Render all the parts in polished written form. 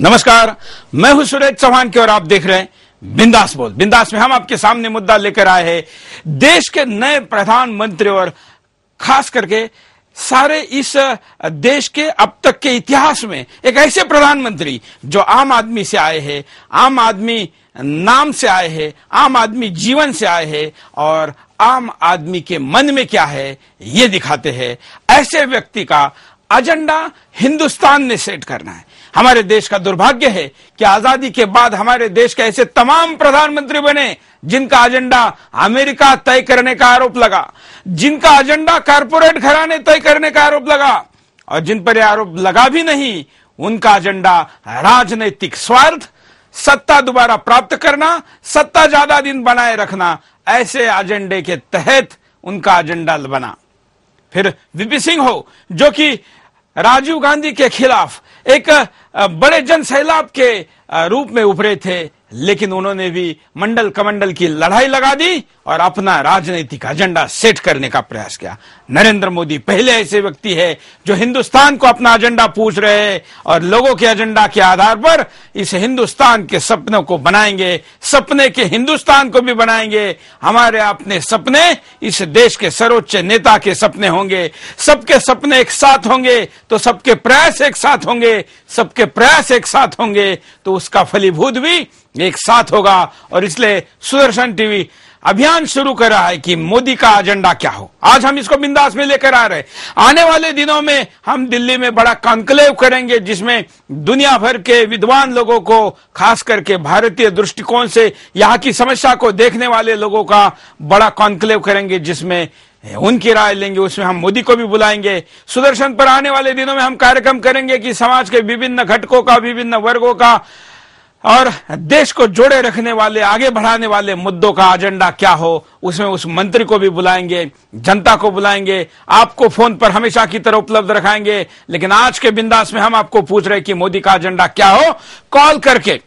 नमस्कार, मैं हूं सुरेश चौहान के और आप देख रहे हैं बिंदास बोल। बिंदास में हम आपके सामने मुद्दा लेकर आए हैं देश के नए प्रधानमंत्री और खास करके सारे इस देश के अब तक के इतिहास में एक ऐसे प्रधानमंत्री जो आम आदमी से आए हैं, आम आदमी नाम से आए हैं, आम आदमी जीवन से आए हैं और आम आदमी के मन में क्या है ये दिखाते हैं। ऐसे व्यक्ति का एजेंडा हिंदुस्तान ने सेट करना है। हमारे देश का दुर्भाग्य है कि आजादी के बाद हमारे देश के ऐसे तमाम प्रधानमंत्री बने जिनका एजेंडा अमेरिका तय करने का आरोप लगा, जिनका एजेंडा कारपोरेट घराने तय करने का आरोप लगा और जिन पर यह आरोप लगा भी नहीं, उनका एजेंडा राजनीतिक स्वार्थ, सत्ता दोबारा प्राप्त करना, सत्ता ज्यादा दिन बनाए रखना, ऐसे एजेंडे के तहत उनका एजेंडा बना। फिर वीपी सिंह हो जो कि राजीव गांधी के खिलाफ एक बड़े जन सैलाब के रूप में उभरे थे, लेकिन उन्होंने भी मंडल कमंडल की लड़ाई लगा दी और अपना राजनीतिक एजेंडा सेट करने का प्रयास किया। नरेंद्र मोदी पहले ऐसे व्यक्ति है जो हिंदुस्तान को अपना एजेंडा पूछ रहे हैं और लोगों के एजेंडा के आधार पर इस हिंदुस्तान के सपनों को बनाएंगे, सपने के हिंदुस्तान को भी बनाएंगे। हमारे अपने सपने इस देश के सर्वोच्च नेता के सपने होंगे। सबके सपने एक साथ होंगे तो सबके प्रयास एक साथ होंगे, सबके प्रयास एक साथ होंगे तो उसका फलीभूत भी एक साथ होगा। और इसलिए सुदर्शन टीवी अभियान शुरू कर रहा है कि मोदी का एजेंडा क्या हो। आज हम इसको बिंदास में लेकर आ रहे हैं। आने वाले दिनों में हम दिल्ली में बड़ा कॉन्क्लेव करेंगे जिसमें दुनिया भर के विद्वान लोगों को, खास करके भारतीय दृष्टिकोण से यहाँ की समस्या को देखने वाले लोगों का बड़ा कॉन्क्लेव करेंगे जिसमें उनकी राय लेंगे। उसमें हम मोदी को भी बुलाएंगे। सुदर्शन पर आने वाले दिनों में हम कार्यक्रम करेंगे कि समाज के विभिन्न घटकों का, विभिन्न वर्गों का और देश को जोड़े रखने वाले, आगे बढ़ाने वाले मुद्दों का एजेंडा क्या हो। उसमें उस मंत्री को भी बुलाएंगे, जनता को बुलाएंगे, आपको फोन पर हमेशा की तरह उपलब्ध रखाएंगे। लेकिन आज के बिंदास में हम आपको पूछ रहे हैं कि मोदी का एजेंडा क्या हो। कॉल करके,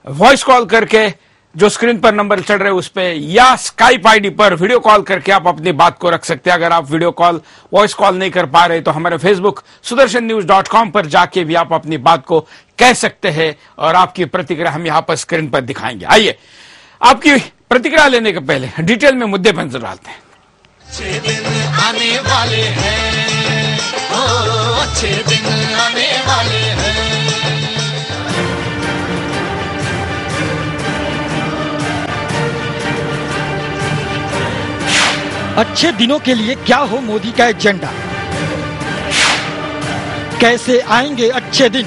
वॉइस कॉल करके, जो स्क्रीन पर नंबर चल रहे उस पे या स्काइप आईडी पर वीडियो कॉल करके आप अपनी बात को रख सकते हैं। अगर आप वीडियो कॉल, वॉइस कॉल नहीं कर पा रहे तो हमारे फेसबुक sudarshannews.com पर जाके भी आप अपनी बात को कह सकते हैं और आपकी प्रतिक्रिया हम यहाँ पर स्क्रीन पर दिखाएंगे। आइए आपकी प्रतिक्रिया लेने के पहले डिटेल में मुद्दे पर नजर डालते हैं। अच्छे दिन आने वाले हैं, अच्छे दिन आने वाले हैं। अच्छे दिनों के लिए क्या हो मोदी का एजेंडा, कैसे आएंगे अच्छे दिन।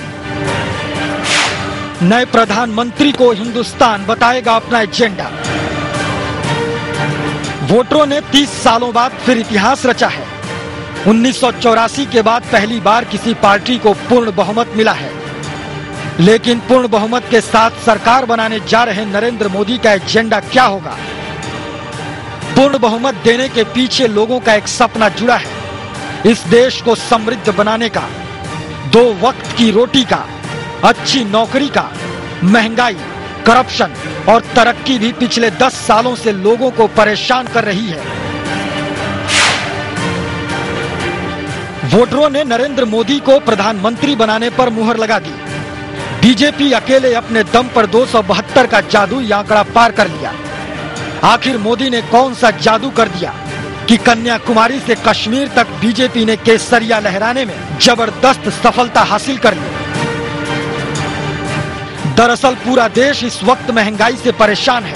नए प्रधानमंत्री को हिंदुस्तान बताएगा अपना एजेंडा। वोटरों ने 30 सालों बाद फिर इतिहास रचा है। 1984 के बाद पहली बार किसी पार्टी को पूर्ण बहुमत मिला है, लेकिन पूर्ण बहुमत के साथ सरकार बनाने जा रहे नरेंद्र मोदी का एजेंडा क्या होगा। पूर्ण बहुमत देने के पीछे लोगों का एक सपना जुड़ा है, इस देश को समृद्ध बनाने का, 2 वक्त की रोटी का, अच्छी नौकरी का। महंगाई, करप्शन और तरक्की भी पिछले 10 सालों से लोगों को परेशान कर रही है। वोटरों ने नरेंद्र मोदी को प्रधानमंत्री बनाने पर मुहर लगा दी। बीजेपी अकेले अपने दम पर 272 का जादुई आंकड़ा पार कर लिया। आखिर मोदी ने कौन सा जादू कर दिया कि कन्याकुमारी से कश्मीर तक बीजेपी ने केसरिया लहराने में जबरदस्त सफलता हासिल कर ली। दरअसल पूरा देश इस वक्त महंगाई से परेशान है।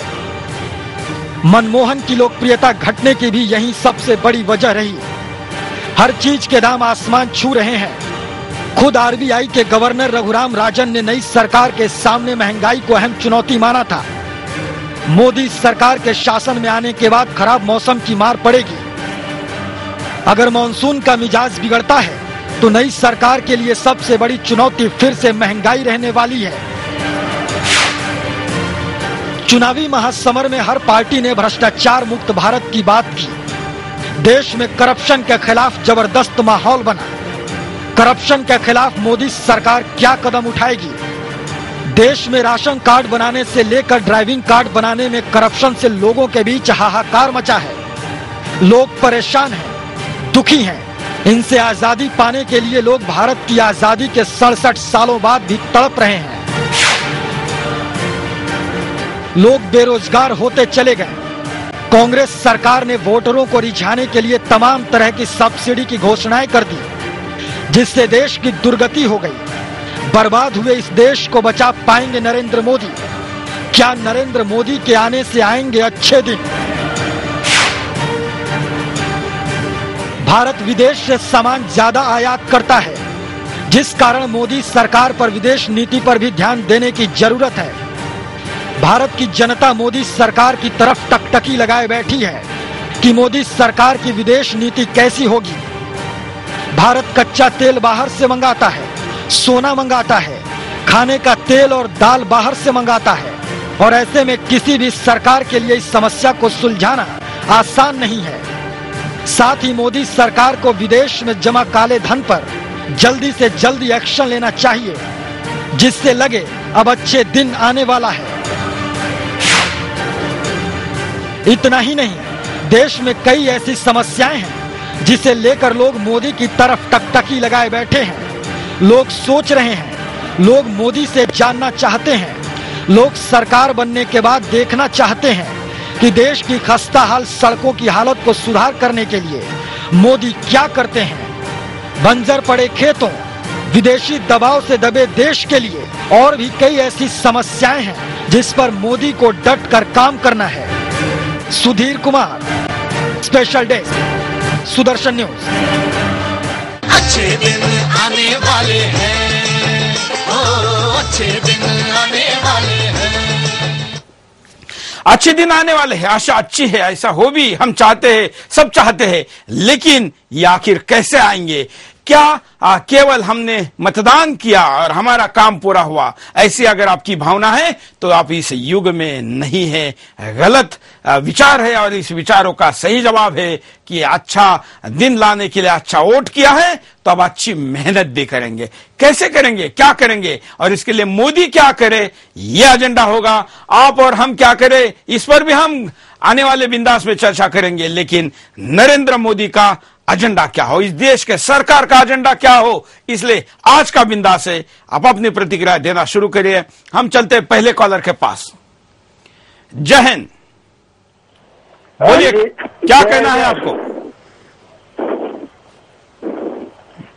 मनमोहन की लोकप्रियता घटने की भी यही सबसे बड़ी वजह रही। हर चीज के दाम आसमान छू रहे हैं। खुद आरबीआई के गवर्नर रघुराम राजन ने नई सरकार के सामने महंगाई को अहम चुनौती माना था। मोदी सरकार के शासन में आने के बाद खराब मौसम की मार पड़ेगी। अगर मॉनसून का मिजाज बिगड़ता है तो नई सरकार के लिए सबसे बड़ी चुनौती फिर से महंगाई रहने वाली है। चुनावी महासमर में हर पार्टी ने भ्रष्टाचार मुक्त भारत की बात की। देश में करप्शन के खिलाफ जबरदस्त माहौल बना। करप्शन के खिलाफ मोदी सरकार क्या कदम उठाएगी। देश में राशन कार्ड बनाने से लेकर ड्राइविंग कार्ड बनाने में करप्शन से लोगों के बीच हाहाकार मचा है। लोग परेशान हैं, दुखी हैं, इनसे आजादी पाने के लिए लोग भारत की आजादी के 67 सालों बाद भी तड़प रहे हैं। लोग बेरोजगार होते चले गए। कांग्रेस सरकार ने वोटरों को रिझाने के लिए तमाम तरह की सब्सिडी की घोषणाएं कर दी, जिससे देश की दुर्गति हो गई। बर्बाद हुए इस देश को बचा पाएंगे नरेंद्र मोदी? क्या नरेंद्र मोदी के आने से आएंगे अच्छे दिन? भारत विदेश से सामान ज्यादा आयात करता है, जिस कारण मोदी सरकार पर विदेश नीति पर भी ध्यान देने की जरूरत है। भारत की जनता मोदी सरकार की तरफ टकटकी लगाए बैठी है कि मोदी सरकार की विदेश नीति कैसी होगी। भारत कच्चा तेल बाहर से मंगाता है, सोना मंगाता है, खाने का तेल और दाल बाहर से मंगाता है, और ऐसे में किसी भी सरकार के लिए इस समस्या को सुलझाना आसान नहीं है। साथ ही मोदी सरकार को विदेश में जमा काले धन पर जल्दी से जल्दी एक्शन लेना चाहिए, जिससे लगे अब अच्छे दिन आने वाला है। इतना ही नहीं, देश में कई ऐसी समस्याएं हैं जिसे लेकर लोग मोदी की तरफ टकटकी लगाए बैठे हैं। लोग सोच रहे हैं, लोग मोदी से जानना चाहते हैं, लोग सरकार बनने के बाद देखना चाहते हैं कि देश की खस्ता हाल सड़कों की हालत को सुधार करने के लिए मोदी क्या करते हैं। बंजर पड़े खेतों, विदेशी दबाव से दबे देश के लिए और भी कई ऐसी समस्याएं हैं जिस पर मोदी को डट कर काम करना है। Sudhir Kumar, special desk, Sudarshan news. अच्छे दिन आने वाले हैं, ओ अच्छे दिन आने वाले हैं। अच्छे दिन आने वाले हैं, आशा अच्छी है, ऐसा हो भी हम चाहते हैं, सब चाहते हैं, लेकिन ये आखिर कैसे आएंगे? क्या केवल हमने मतदान किया और हमारा काम पूरा हुआ, ऐसी अगर आपकी भावना है तो आप इस युग में नहीं है, गलत विचार है। और इस विचारों का सही जवाब है कि अच्छा दिन लाने के लिए अच्छा वोट किया है तो अब अच्छी मेहनत भी करेंगे। कैसे करेंगे, क्या करेंगे और इसके लिए मोदी क्या करे, यह एजेंडा होगा। आप और हम क्या करें, इस पर भी हम आने वाले बिंदास में चर्चा करेंगे। लेकिन नरेंद्र मोदी का एजेंडा क्या हो, इस देश के सरकार का एजेंडा क्या हो, इसलिए आज का बिंदास है। आप अपनी प्रतिक्रिया देना शुरू करिए। हम चलते हैं पहले कॉलर के पास। जय हिंद, बोलिए, क्या कहना है आपको?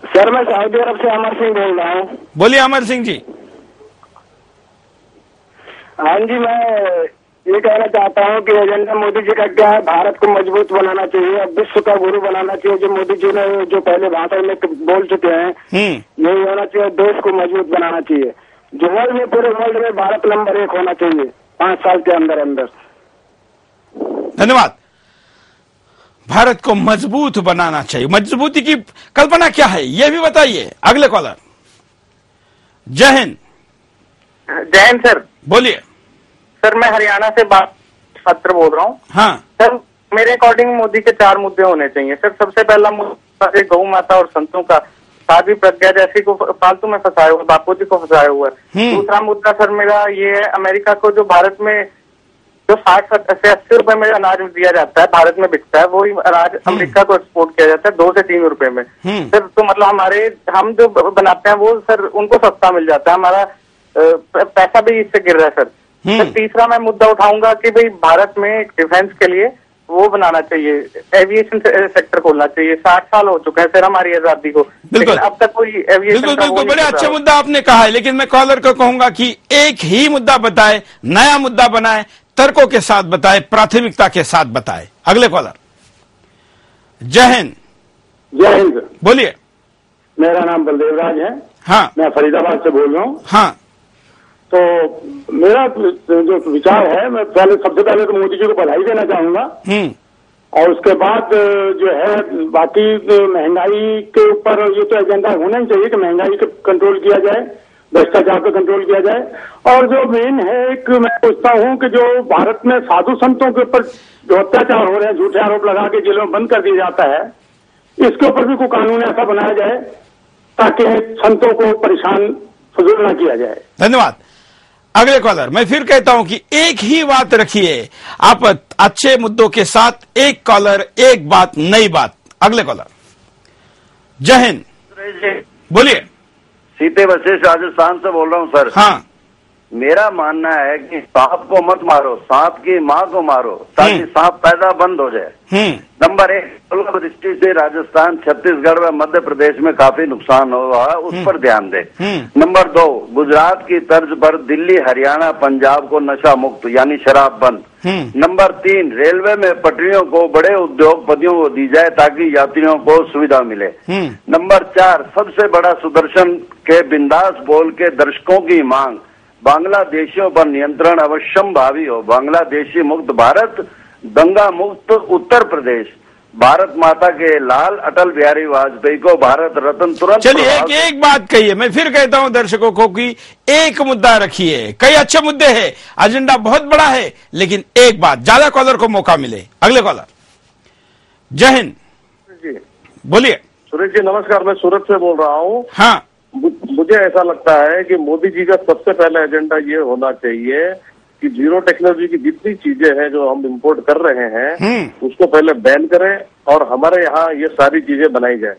सर, मैं सऊदी अरब से अमर सिंह बोल रहा हूँ। बोलिए अमर सिंह जी। हाँ जी, मैं ये कहना चाहता हूँ कि एजेंडा मोदी जी का क्या है, भारत को मजबूत बनाना चाहिए, अब विश्व का गुरु बनाना चाहिए। जो मोदी जी ने जो पहले भाषण में बोल चुके हैं, यही होना चाहिए, देश को मजबूत बनाना चाहिए। जो वर्ल्ड में, पूरे वर्ल्ड में भारत नंबर 1 होना चाहिए 5 साल के अंदर अंदर। धन्यवाद। भारत को मजबूत बनाना चाहिए, मजबूती की कल्पना क्या है यह भी बताइए। अगले कॉलर। जय हिंद। जय हिंद सर। बोलिए सर, मैं हरियाणा से छात्र बोल रहा हूँ। हाँ सर, मेरे अकॉर्डिंग मोदी के 4 मुद्दे होने चाहिए सर। सबसे पहला मुद्दा है गौ माता और संतों का, साध्वी प्रज्ञा जैसी को फालतू में फंसाया हुआ, बापू जी को फंसाया हुआ है। दूसरा मुद्दा सर मेरा ये है, अमेरिका को जो भारत में जो 60 से 80 रुपए में अनाज दिया जाता है, भारत में बिकता है, वही अनाज अमेरिका को एक्सपोर्ट किया जाता है 2 से 3 रुपए में सर। तो मतलब हम जो बनाते हैं वो सर उनको सस्ता मिल जाता है, हमारा पैसा भी इससे गिर रहा है सर। सर, तीसरा मैं मुद्दा उठाऊंगा कि भाई भारत में डिफेंस के लिए वो बनाना चाहिए, एविएशन सेक्टर खोलना चाहिए। 60 साल हो चुके हैं सर हमारी आजादी को, लेकिन अब तक कोई एविएशन बिल्कुल बड़े अच्छे मुद्दा आपने कहा है। लेकिन मैं कॉलर को कहूंगा कि एक ही मुद्दा बताए, नया मुद्दा बनाए, तर्कों के साथ बताए, प्राथमिकता के साथ बताए। अगले कॉलर। जय हिंद। जय हिंद। बोलिए। मेरा नाम बलदेव राज है। हाँ, मैं फरीदाबाद से बोल रहा हूँ। हाँ, तो मेरा जो विचार है, मैं सबसे पहले तो मोदी जी को बधाई देना चाहूंगा, और उसके बाद जो है बाकी महंगाई के ऊपर ये तो एजेंडा होना ही चाहिए कि महंगाई को कंट्रोल किया जाए, भ्रष्टाचार को कंट्रोल किया जाए। और जो मेन है, एक मैं सोचता हूँ कि जो भारत में साधु संतों के ऊपर जो अत्याचार हो रहे हैं, झूठे आरोप लगा के जेलों में बंद कर दिया जाता है, इसके ऊपर भी कोई कानून ऐसा बनाया जाए ताकि संतों को परेशान फजूल न किया जाए। धन्यवाद। अगले कॉलर। मैं फिर कहता हूं कि एक ही बात रखिए, आप अच्छे मुद्दों के साथ, एक कॉलर एक बात, नई बात। अगले कॉलर। जय हिंद। बोलिए। सीते वशिष्ठ राजस्थान से बोल रहा हूँ सर। हाँ, मेरा मानना है कि सांप को मत मारो, सांप की माँ को मारो ताकि सांप पैदा बंद हो जाए। नंबर 1, ओलावृष्टि से राजस्थान, छत्तीसगढ़ व मध्य प्रदेश में काफी नुकसान हुआ है, उस पर ध्यान दे। नंबर 2, गुजरात की तर्ज पर दिल्ली, हरियाणा, पंजाब को नशा मुक्त यानी शराब बंद। नंबर 3, रेलवे में पटरियों को बड़े उद्योगपतियों को दी जाए ताकि यात्रियों को सुविधा मिले। नंबर 4, सबसे बड़ा सुदर्शन के बिंदास बोल के दर्शकों की मांग, बांग्लादेशियों पर नियंत्रण अवश्यम भावी हो, बांग्लादेशी मुक्त भारत, दंगा मुक्त उत्तर प्रदेश, भारत माता के लाल अटल बिहारी वाजपेयी को भारत रत्न तुरंत। चलिए एक बात कहिए, मैं फिर कहता हूं दर्शकों को कि एक मुद्दा रखिए, कई अच्छे मुद्दे हैं, एजेंडा बहुत बड़ा है, लेकिन एक बात, ज्यादा कॉलर को मौका मिले। अगले कॉलर। जय हिंद जी। बोलिए। सुरेश जी नमस्कार, मैं सूरत से बोल रहा हूँ। हाँ, मुझे ऐसा लगता है कि मोदी जी का सबसे पहला एजेंडा ये होना चाहिए कि जीरो टेक्नोलॉजी की जितनी चीजें हैं जो हम इंपोर्ट कर रहे हैं उसको पहले बैन करें और हमारे यहाँ ये सारी चीजें बनाई जाए।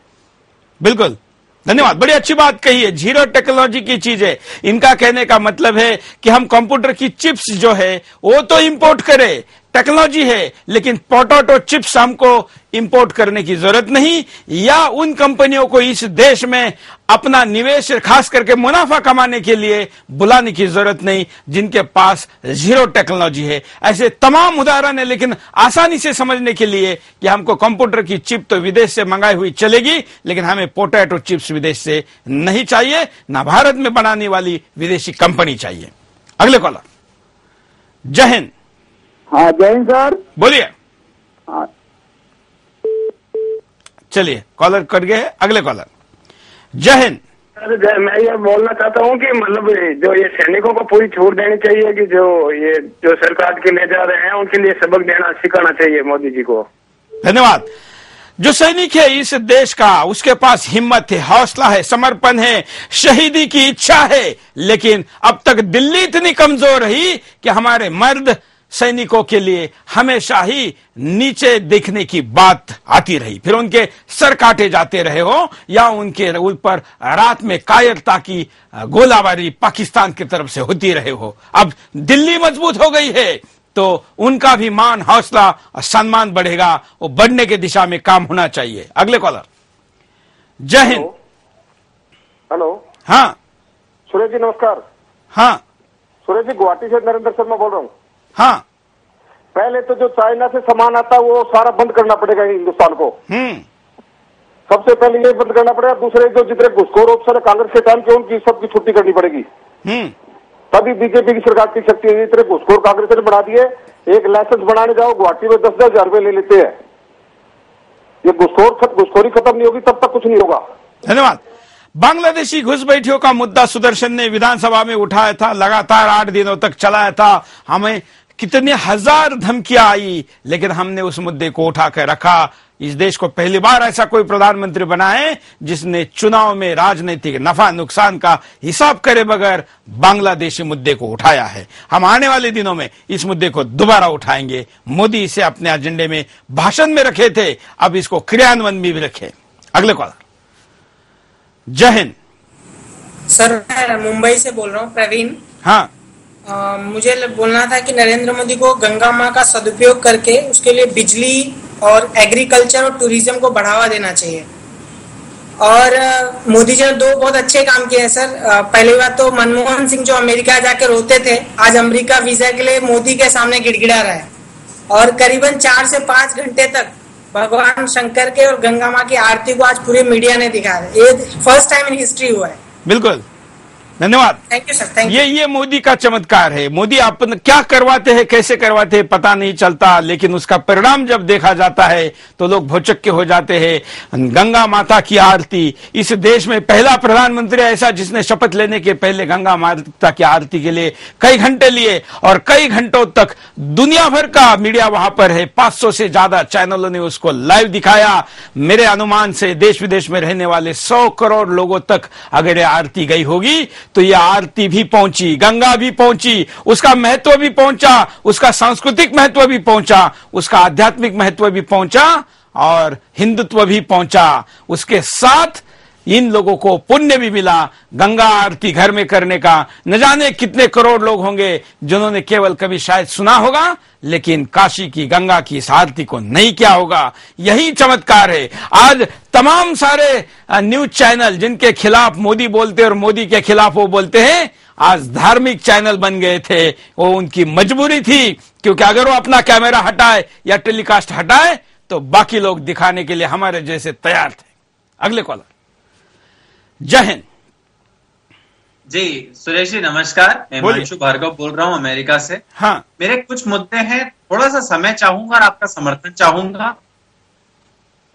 बिल्कुल, धन्यवाद, बड़ी अच्छी बात कही है। जीरो टेक्नोलॉजी की चीजें, इनका कहने का मतलब है कि हम कंप्यूटर की चिप्स जो है वो तो इंपोर्ट करें, टेक्नोलॉजी है, लेकिन पोटैटो चिप्स हमको इंपोर्ट करने की जरूरत नहीं, या उन कंपनियों को इस देश में अपना निवेश खास करके मुनाफा कमाने के लिए बुलाने की जरूरत नहीं जिनके पास जीरो टेक्नोलॉजी है। ऐसे तमाम उदाहरण है, लेकिन आसानी से समझने के लिए कि हमको कंप्यूटर की चिप तो विदेश से मंगाई हुई चलेगी, लेकिन हमें पोटैटो चिप्स विदेश से नहीं चाहिए, ना भारत में बनाने वाली विदेशी कंपनी चाहिए। अगले कॉलर। जय हिंद। हाँ जय हिंद सर। बोलिए। चलिए कॉलर कट गए, अगले कॉलर। जय हिंद। सर मैं ये बोलना चाहता हूँ कि मतलब जो ये सैनिकों को पूरी छूट देनी चाहिए कि जो सरकार के ले जा रहे हैं उनके लिए सबक देना सिखाना चाहिए मोदी जी को। धन्यवाद। जो सैनिक है इस देश का, उसके पास हिम्मत है, हौसला है, समर्पण है, शहीदी की इच्छा है, लेकिन अब तक दिल्ली इतनी कमजोर रही कि हमारे मर्द सैनिकों के लिए हमेशा ही नीचे देखने की बात आती रही, फिर उनके सर काटे जाते रहे हो या उनके ऊपर रात में कायरता की गोलाबारी पाकिस्तान की तरफ से होती रहे हो। अब दिल्ली मजबूत हो गई है तो उनका भी मान, हौसला और सम्मान बढ़ेगा, वो बढ़ने की दिशा में काम होना चाहिए। अगले कॉलर। जय हिंद। हेलो। हाँ सुरेश जी नमस्कार। हाँ सुरेश जी गुवाहाटी से नरेंद्र शर्मा बोल रहा हूँ। हाँ, पहले तो जो चाइना से सामान आता है वो सारा बंद करना पड़ेगा हिंदुस्तान को। सबसे पहले ये बंद करना पड़ेगा। दूसरे जो जितने घुसखोर ऑफिसर है कांग्रेस के टाइम के उनकी सबकी छुट्टी करनी पड़ेगी, तभी बीजेपी की सरकार टिक सकती है। इतने घुसखोर कांग्रेस ने बढ़ा दिए, एक लाइसेंस बनाने जाओ गुवाहाटी में 10-10 हजार रुपये ले लेते हैं। ये घुसखोरी खत्म नहीं होगी तब तक कुछ नहीं होगा। धन्यवाद। बांग्लादेशी घुसपैठियों का मुद्दा सुदर्शन ने विधानसभा में उठाया था, लगातार 8 दिनों तक चलाया था। हमें कितने हजार धमकियां आई, लेकिन हमने उस मुद्दे को उठाकर रखा। इस देश को पहली बार ऐसा कोई प्रधानमंत्री बना है जिसने चुनाव में राजनीतिक नफा नुकसान का हिसाब करे बगैर बांग्लादेशी मुद्दे को उठाया है। हम आने वाले दिनों में इस मुद्दे को दोबारा उठाएंगे। मोदी इसे अपने एजेंडे में भाषण में रखे थे, अब इसको क्रियान्वयन में भी रखे। अगले कॉलर। जय हिंद। सर मैं मुंबई से बोल रहा हूँ, प्रवीण। हाँ, मुझे बोलना था कि नरेंद्र मोदी को गंगा माँ का सदुपयोग करके उसके लिए बिजली और एग्रीकल्चर और टूरिज्म को बढ़ावा देना चाहिए। और मोदी जी ने 2 बहुत अच्छे काम किए हैं सर। पहली बात तो मनमोहन सिंह जो अमेरिका जाके रोते थे, आज अमेरिका वीजा के लिए मोदी के सामने गिड़गिड़ा रहा है। और करीबन 4 से 5 घंटे तक भगवान शंकर के और गंगा माँ की आरती को आज पूरे मीडिया ने दिखाया। ये फर्स्ट टाइम इन हिस्ट्री हुआ है। बिल्कुल, धन्यवाद। Thank you sir, thank you. ये मोदी का चमत्कार है। मोदी अपन क्या करवाते हैं, कैसे करवाते हैं पता नहीं चलता, लेकिन उसका परिणाम जब देखा जाता है तो लोग भौचक्के हो जाते हैं। गंगा माता की आरती, इस देश में पहला प्रधानमंत्री ऐसा जिसने शपथ लेने के पहले गंगा माता की आरती के लिए कई घंटे लिए और कई घंटों तक दुनिया भर का मीडिया वहां पर है। 500 से ज्यादा चैनलों ने उसको लाइव दिखाया। मेरे अनुमान से देश विदेश में रहने वाले 100 करोड़ लोगों तक अगर ये आरती गई होगी तो यह आरती भी पहुंची, गंगा भी पहुंची, उसका महत्व भी पहुंचा, उसका सांस्कृतिक महत्व भी पहुंचा, उसका आध्यात्मिक महत्व भी पहुंचा और हिंदुत्व भी पहुंचा, उसके साथ इन लोगों को पुण्य भी मिला गंगा आरती घर में करने का। न जाने कितने करोड़ लोग होंगे जिन्होंने केवल कभी शायद सुना होगा, लेकिन काशी की गंगा की इस आरती को नहीं किया होगा। यही चमत्कार है। आज तमाम सारे न्यूज चैनल जिनके खिलाफ मोदी बोलते और मोदी के खिलाफ वो बोलते हैं, आज धार्मिक चैनल बन गए थे। वो उनकी मजबूरी थी, क्योंकि अगर वो अपना कैमरा हटाए या टेलीकास्ट हटाए तो बाकी लोग दिखाने के लिए हमारे जैसे तैयार थे। अगले कॉलर। जय हिंद जी। सुरेश जी नमस्कार, मैं हिमांशु भार्गव बोल रहा हूं अमेरिका से। हाँ, मेरे कुछ मुद्दे हैं, थोड़ा सा समय चाहूंगा और आपका समर्थन चाहूंगा।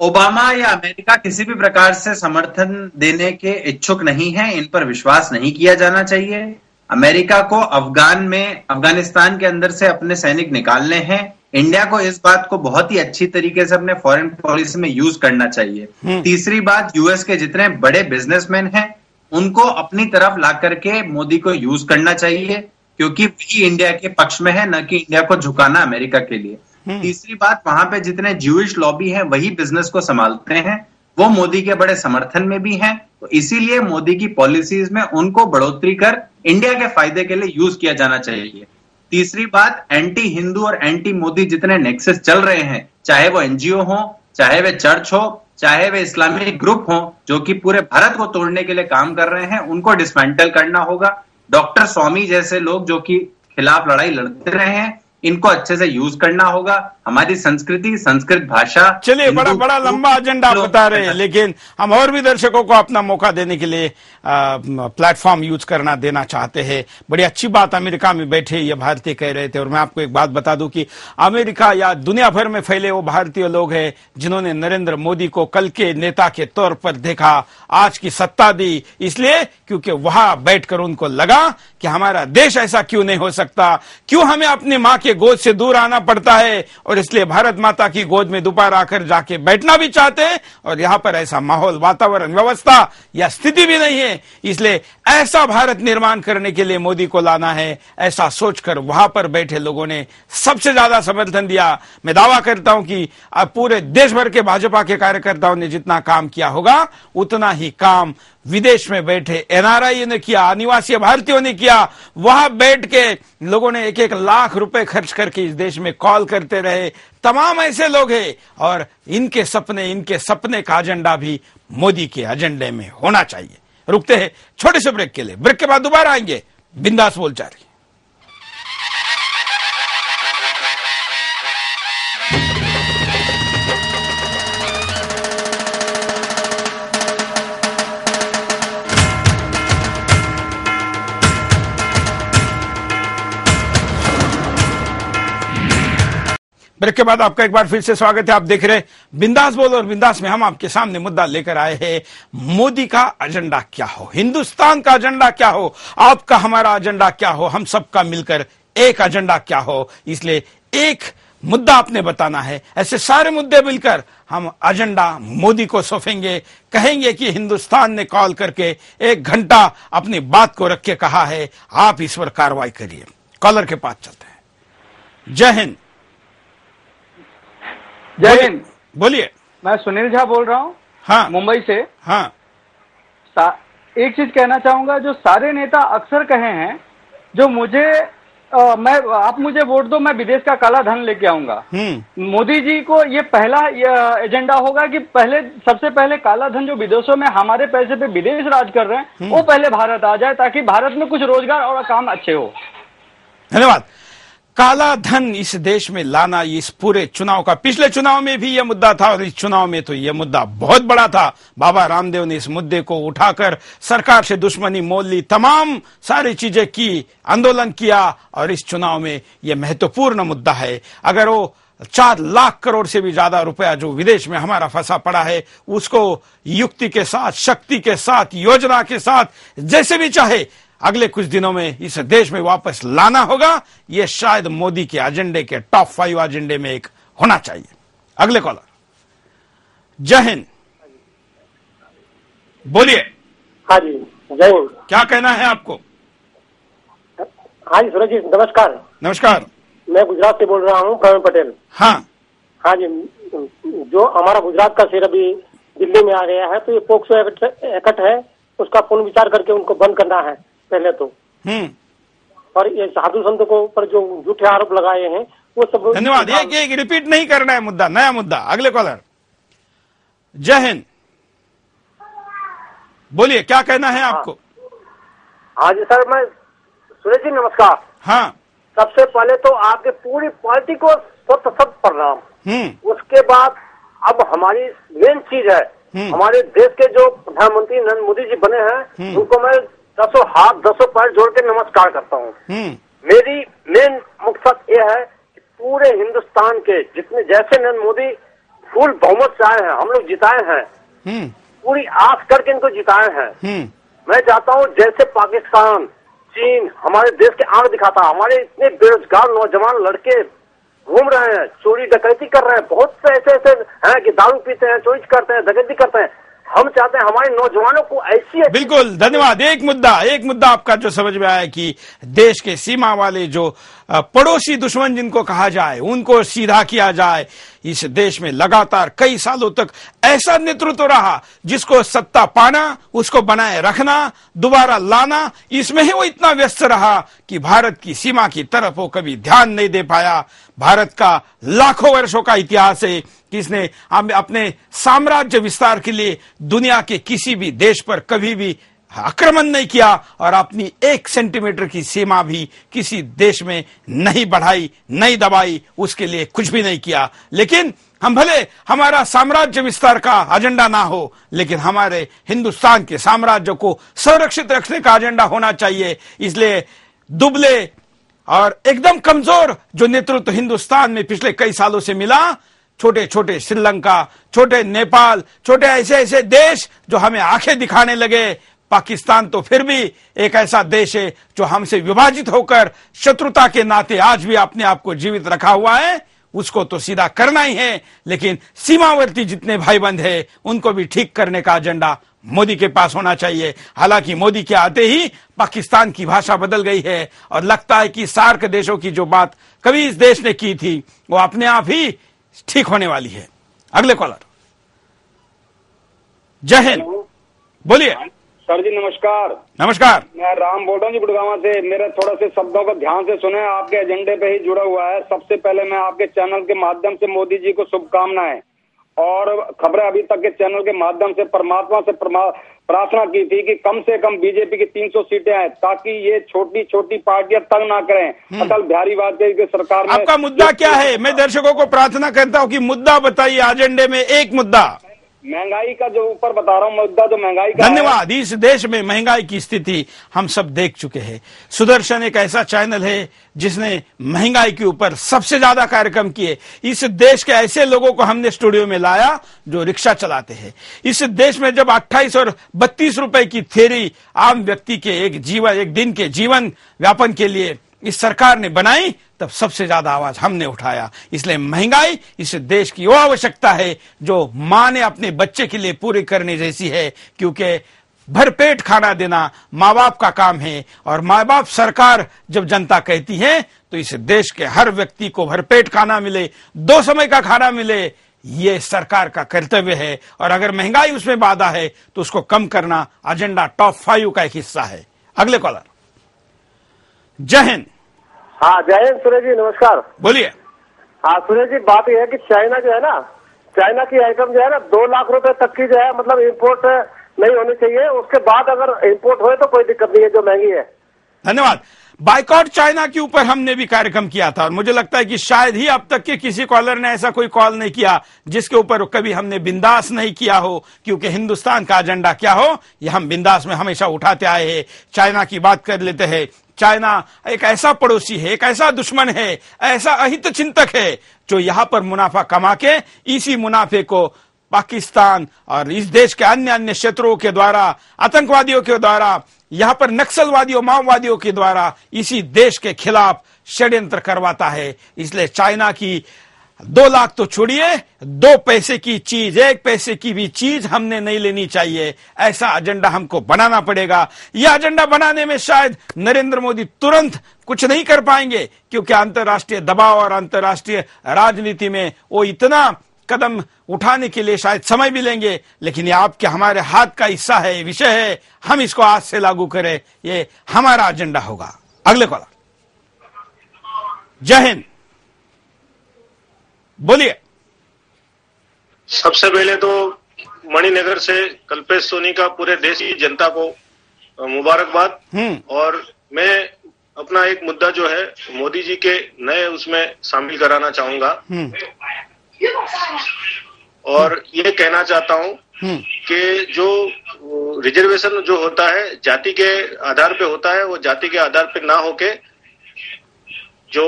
ओबामा या अमेरिका किसी भी प्रकार से समर्थन देने के इच्छुक नहीं है, इन पर विश्वास नहीं किया जाना चाहिए। अमेरिका को अफगानिस्तान के अंदर से अपने सैनिक निकालने हैं। इंडिया को इस बात को बहुत ही अच्छी तरीके से अपने फॉरेन पॉलिसी में यूज करना चाहिए। तीसरी बात, यूएस के जितने बड़े बिजनेसमैन हैं उनको अपनी तरफ ला करके मोदी को यूज करना चाहिए, क्योंकि वही इंडिया के पक्ष में है, न कि इंडिया को झुकाना अमेरिका के लिए। तीसरी बात, वहां पे जितने ज्यूइश लॉबी हैं वही बिजनेस को संभालते हैं, वो मोदी के बड़े समर्थन में भी हैं, तो इसीलिए मोदी की पॉलिसीज में उनको बढ़ोतरी कर इंडिया के फायदे के लिए यूज किया जाना चाहिए। तीसरी बात, एंटी हिंदू और एंटी मोदी जितने नेक्सस चल रहे हैं, चाहे वो एनजीओ हो, चाहे वे चर्च हो, चाहे वे इस्लामिक ग्रुप हो, जो कि पूरे भारत को तोड़ने के लिए काम कर रहे हैं, उनको डिसमेंटल करना होगा। डॉक्टर स्वामी जैसे लोग जो कि खिलाफ लड़ाई लड़ते रहे हैं, इनको अच्छे से यूज करना होगा। हमारी संस्कृति, संस्कृत भाषा। चलिए, बड़ा लंबा एजेंडा आप बता रहे हैं, लेकिन हम और भी दर्शकों को अपना मौका देने के लिए प्लेटफॉर्म यूज करना देना चाहते हैं। बड़ी अच्छी बात, अमेरिका में बैठे ये भारतीय कह रहे थे। और मैं आपको एक बात बता दूं कि अमेरिका या दुनिया भर में फैले वो भारतीय लोग हैं जिन्होंने नरेंद्र मोदी को कल के नेता के तौर पर देखा, आज की सत्ता दी, इसलिए क्योंकि वहां बैठकर उनको लगा कि हमारा देश ऐसा क्यों नहीं हो सकता, क्यों हमें अपनी मां के गोद से दूर आना पड़ता है, और इसलिए भारत माता की गोद में दोपहर आकर जाके बैठना भी चाहते हैं। और यहां पर ऐसा माहौल, वातावरण, व्यवस्था या स्थिति भी नहीं है, इसलिए ऐसा भारत निर्माण करने के लिए मोदी को लाना है, ऐसा सोचकर वहां पर बैठे लोगों ने सबसे ज्यादा समर्थन दिया। मैं दावा करता हूं कि अब पूरे देश भर के भाजपा के कार्यकर्ताओं ने जितना काम किया होगा, उतना ही काम विदेश में बैठे एनआरआई ने किया, अनिवासी भारतीयों ने किया। वहां बैठ के लोगों ने 1-1 लाख रुपए खर्च करके इस देश में कॉल करते रहे। तमाम ऐसे लोग हैं, और इनके सपने का एजेंडा भी मोदी के एजेंडे में होना चाहिए। रुकते हैं छोटे से ब्रेक के लिए, ब्रेक के बाद दोबारा आएंगे बिंदास बोलचाल। ब्रेक के बाद आपका एक बार फिर से स्वागत है। आप देख रहे हैं बिंदास बोल, और बिंदास में हम आपके सामने मुद्दा लेकर आए हैं, मोदी का एजेंडा क्या हो, हिंदुस्तान का एजेंडा क्या हो, आपका हमारा एजेंडा क्या हो, हम सबका मिलकर एक एजेंडा क्या हो। इसलिए एक मुद्दा आपने बताना है, ऐसे सारे मुद्दे मिलकर हम एजेंडा मोदी को सौंपेंगे, कहेंगे कि हिंदुस्तान ने कॉल करके 1 घंटा अपनी बात को रख के कहा है, आप इस पर कार्रवाई करिए। कॉलर के पास चलते हैं। जय हिंद। जय हिंद। बोलिए। मैं सुनील झा बोल रहा हूँ, हाँ, मुंबई से। हाँ, एक चीज कहना चाहूंगा, जो सारे नेता अक्सर कहे हैं, जो मुझे आप मुझे वोट दो, मैं विदेश का काला धन लेके आऊंगा। मोदी जी को ये पहला एजेंडा होगा कि सबसे पहले काला धन जो विदेशों में हमारे पैसे पे विदेश राज कर रहे हैं, वो पहले भारत आ जाए, ताकि भारत में कुछ रोजगार और काम अच्छे हो। धन्यवाद। काला धन इस देश में लाना, इस पूरे चुनाव का, पिछले चुनाव में भी यह मुद्दा था और इस चुनाव में तो यह मुद्दा बहुत बड़ा था। बाबा रामदेव ने इस मुद्दे को उठाकर सरकार से दुश्मनी मोल ली, तमाम सारी चीजें की, आंदोलन किया, और इस चुनाव में यह महत्वपूर्ण मुद्दा है। अगर वो 4 लाख करोड़ से भी ज्यादा रुपया जो विदेश में हमारा फंसा पड़ा है, उसको युक्ति के साथ, शक्ति के साथ, योजना के साथ, जैसे भी चाहे अगले कुछ दिनों में इस देश में वापस लाना होगा। यह शायद मोदी के एजेंडे के टॉप 5 एजेंडे में एक होना चाहिए। अगले कॉलर। जय हिंद। बोलिए। हाँ जी, जय हिंद। क्या कहना है आपको? हाँ जी सूरज जी, नमस्कार। नमस्कार। मैं गुजरात से बोल रहा हूँ, प्रवीण पटेल। हाँ। हाँ जी, जो हमारा गुजरात का शेर अभी दिल्ली में आ गया है, तो ये पोक्सो एक्ट है, उसका पुनर्विचार करके उनको बंद करना है पहले तो। और ये साधु संतों को ऊपर जो झूठे आरोप लगाए हैं वो सब। धन्यवाद। एक रिपीट नहीं करना है मुद्दा, नया मुद्दा। अगले कॉलर। जय हिंद, बोलिए क्या कहना है आपको? हाँ जी सर, मैं सुरेश जी नमस्कार। हाँ, सबसे पहले तो आपके पूरी पार्टी को सब प्रणाम। उसके बाद अब हमारी मेन चीज है, हमारे देश के जो प्रधानमंत्री नरेंद्र मोदी जी बने हैं, उनको मैं 10 हाथ 10 पैर जोड़ के नमस्कार करता हूँ। मेरी मेन मकसद ये है कि पूरे हिंदुस्तान के जितने, जैसे नरेंद्र मोदी फुल बहुमत से आए हैं, हम लोग जिताए हैं, पूरी आस करके इनको जिताए हैं। मैं चाहता हूँ जैसे पाकिस्तान, चीन हमारे देश के आंख दिखाता, हमारे इतने बेरोजगार नौजवान लड़के घूम रहे हैं, चोरी डकैती कर रहे हैं, बहुत से ऐसे हैं कि दारू पीते हैं, चोरी करते हैं, डकैती करते हैं। हम चाहते हैं हमारे नौजवानों को ऐसी। बिल्कुल, धन्यवाद। एक मुद्दा आपका जो समझ में आया कि देश के सीमा वाले जो पड़ोसी दुश्मन जिनको कहा जाए, उनको सीधा किया जाए। इस देश में लगातार कई सालों तक ऐसा नेतृत्व रहा जिसको सत्ता पाना, उसको बनाए रखना, दोबारा लाना, इसमें ही वो इतना व्यस्त रहा कि भारत की सीमा की तरफ वो कभी ध्यान नहीं दे पाया। भारत का लाखों वर्षों का इतिहास है कि इसने अपने साम्राज्य विस्तार के लिए दुनिया के किसी भी देश पर कभी भी आक्रमण नहीं किया और अपनी 1 सेंटीमीटर की सीमा भी किसी देश में नहीं बढ़ाई, नहीं दबाई, उसके लिए कुछ भी नहीं किया। लेकिन हम भले हमारा साम्राज्य विस्तार का एजेंडा ना हो, लेकिन हमारे हिंदुस्तान के साम्राज्य को संरक्षित रखने का एजेंडा होना चाहिए। इसलिए दुबले और एकदम कमजोर जो नेतृत्व हिंदुस्तान में पिछले कई सालों से मिला, छोटे छोटे श्रीलंका, छोटे नेपाल, छोटे ऐसे देश जो हमें आंखें दिखाने लगे। पाकिस्तान तो फिर भी एक ऐसा देश है जो हमसे विभाजित होकर शत्रुता के नाते आज भी अपने आप को जीवित रखा हुआ है, उसको तो सीधा करना ही है। लेकिन सीमावर्ती जितने भाई बंद है उनको भी ठीक करने का एजेंडा मोदी के पास होना चाहिए। हालांकि मोदी के आते ही पाकिस्तान की भाषा बदल गई है और लगता है कि सार्क देशों की जो बात कभी इस देश ने की थी वो अपने आप ही ठीक होने वाली है। अगले कॉलर। जय हिंद, बोलिए। सर जी नमस्कार। नमस्कार, मैं राम बोल रहा हूँ जी गुड़गांव से। मेरे थोड़ा से शब्दों को ध्यान से सुने, आपके एजेंडे पे ही जुड़ा हुआ है। सबसे पहले मैं आपके चैनल के माध्यम से मोदी जी को शुभकामनाएं, और खबरें अभी तक के चैनल के माध्यम से परमात्मा से प्रार्थना की थी कि कम से कम बीजेपी की 300 सीटें आए, ताकि ये छोटी छोटी पार्टियां तंग ना करें अटल बिहारी वाजपेयी की सरकार में। आपका मुद्दा क्या है? मैं दर्शकों को प्रार्थना करता हूं कि मुद्दा बताइए। एजेंडे में एक मुद्दा महंगाई का जो ऊपर बता रहा हूँ मुद्दा, जो महंगाई का। धन्यवाद। इस देश में महंगाई की स्थिति हम सब देख चुके हैं। सुदर्शन एक ऐसा चैनल है जिसने महंगाई के ऊपर सबसे ज्यादा कार्यक्रम किए। इस देश के ऐसे लोगों को हमने स्टूडियो में लाया जो रिक्शा चलाते हैं। इस देश में जब 28 और 32 रुपए की थेरी आम व्यक्ति के एक दिन के जीवन व्यापन के लिए इस सरकार ने बनाई, तब सबसे ज्यादा आवाज हमने उठाया। इसलिए महंगाई इस देश की वो आवश्यकता है जो मां ने अपने बच्चे के लिए पूरी करने जैसी है, क्योंकि भरपेट खाना देना माँ बाप का काम है। और माँ बाप सरकार जब जनता कहती है तो इस देश के हर व्यक्ति को भरपेट खाना मिले, 2 समय का खाना मिले, ये सरकार का कर्तव्य है। और अगर महंगाई उसमें बाधा है तो उसको कम करना एजेंडा टॉप 5 का एक हिस्सा है। अगले कॉलर। जय हिंद। हाँ जय हिंद सुरेश जी नमस्कार। बोलिए। हाँ सुरेश जी, बात यह है कि चाइना जो है ना, चाइना की आइटम जो है ना 2 लाख रुपए तक की जो है मतलब इम्पोर्ट नहीं होनी चाहिए। उसके बाद अगर इम्पोर्ट हो तो कोई दिक्कत नहीं है, जो महंगी है। धन्यवाद। बाइकॉट चाइना के ऊपर हमने भी कार्यक्रम किया था और मुझे लगता है कि शायद ही अब तक के किसी कॉलर ने ऐसा कोई कॉल नहीं किया जिसके ऊपर कभी हमने बिंदास नहीं किया हो, क्योंकि हिंदुस्तान का एजेंडा क्या हो यह हम बिंदास में हमेशा उठाते आए हैं। चाइना की बात कर लेते हैं। चाइना एक ऐसा पड़ोसी है, एक ऐसा दुश्मन है, ऐसा अहित चिंतक है जो यहां पर मुनाफा कमा के इसी मुनाफे को पाकिस्तान और इस देश के अन्य शत्रुओं के द्वारा, आतंकवादियों के द्वारा, यहां पर नक्सलवादियों, माओवादियों के द्वारा इसी देश के खिलाफ षड्यंत्र करवाता है। इसलिए चाइना की 2 लाख तो छोड़िए, 2 पैसे की चीज, 1 पैसे की भी चीज हमने नहीं लेनी चाहिए। ऐसा एजेंडा हमको बनाना पड़ेगा। यह एजेंडा बनाने में शायद नरेंद्र मोदी तुरंत कुछ नहीं कर पाएंगे, क्योंकि अंतर्राष्ट्रीय दबाव और अंतर्राष्ट्रीय राजनीति में वो इतना कदम उठाने के लिए शायद समय भी लेंगे, लेकिन ये आपके हमारे हाथ का हिस्सा है, विषय है। हम इसको आज से लागू करें, ये हमारा एजेंडा होगा। अगले कॉलर। जय हिंद, बोलिए। सबसे पहले तो मणिनगर से कल्पेश सोनी का पूरे देश की जनता को मुबारकबाद। और मैं अपना एक मुद्दा जो है मोदी जी के नए उसमें शामिल कराना चाहूंगा और ये कहना चाहता हूं कि जो रिजर्वेशन जो होता है जाति के आधार पे होता है, वो जाति के आधार पे ना होके जो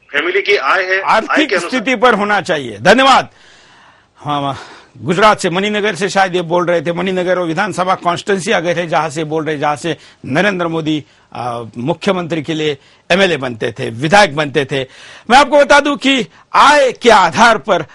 फैमिली की आय है, आर्थिक स्थिति पर होना चाहिए। धन्यवाद। हाँ, गुजरात से मणिनगर से शायद ये बोल रहे थे, मणिनगर और विधानसभा कॉन्स्टिट्यूंसी आ गए थे जहां से बोल रहे, जहां से नरेंद्र मोदी मुख्यमंत्री के लिए एमएलए बनते थे, विधायक बनते थे। मैं आपको बता दूं कि आय के आधार पर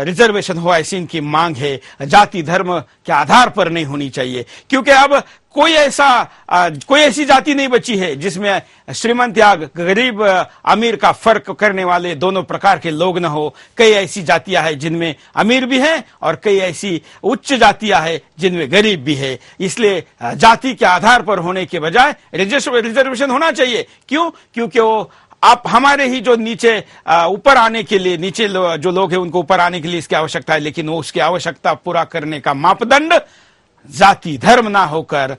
रिजर्वेशन हो ऐसी इनकी मांग है, जाति धर्म के आधार पर नहीं होनी चाहिए, क्योंकि अब कोई ऐसी जाति नहीं बची है जिसमें श्रीमंत या गरीब अमीर का फर्क करने वाले दोनों प्रकार के लोग न हो। कई ऐसी जातियां हैं जिनमें अमीर भी हैं और कई ऐसी उच्च जातियां हैं जिनमें गरीब भी है। इसलिए जाति के आधार पर होने के बजाय रिजर्वेशन होना चाहिए। क्यों? क्योंकि वो आप हमारे ही जो नीचे ऊपर आने के लिए, नीचे जो लोग हैं उनको ऊपर आने के लिए इसकी आवश्यकता है, लेकिन वो उसकी आवश्यकता पूरा करने का मापदंड जाति धर्म ना होकर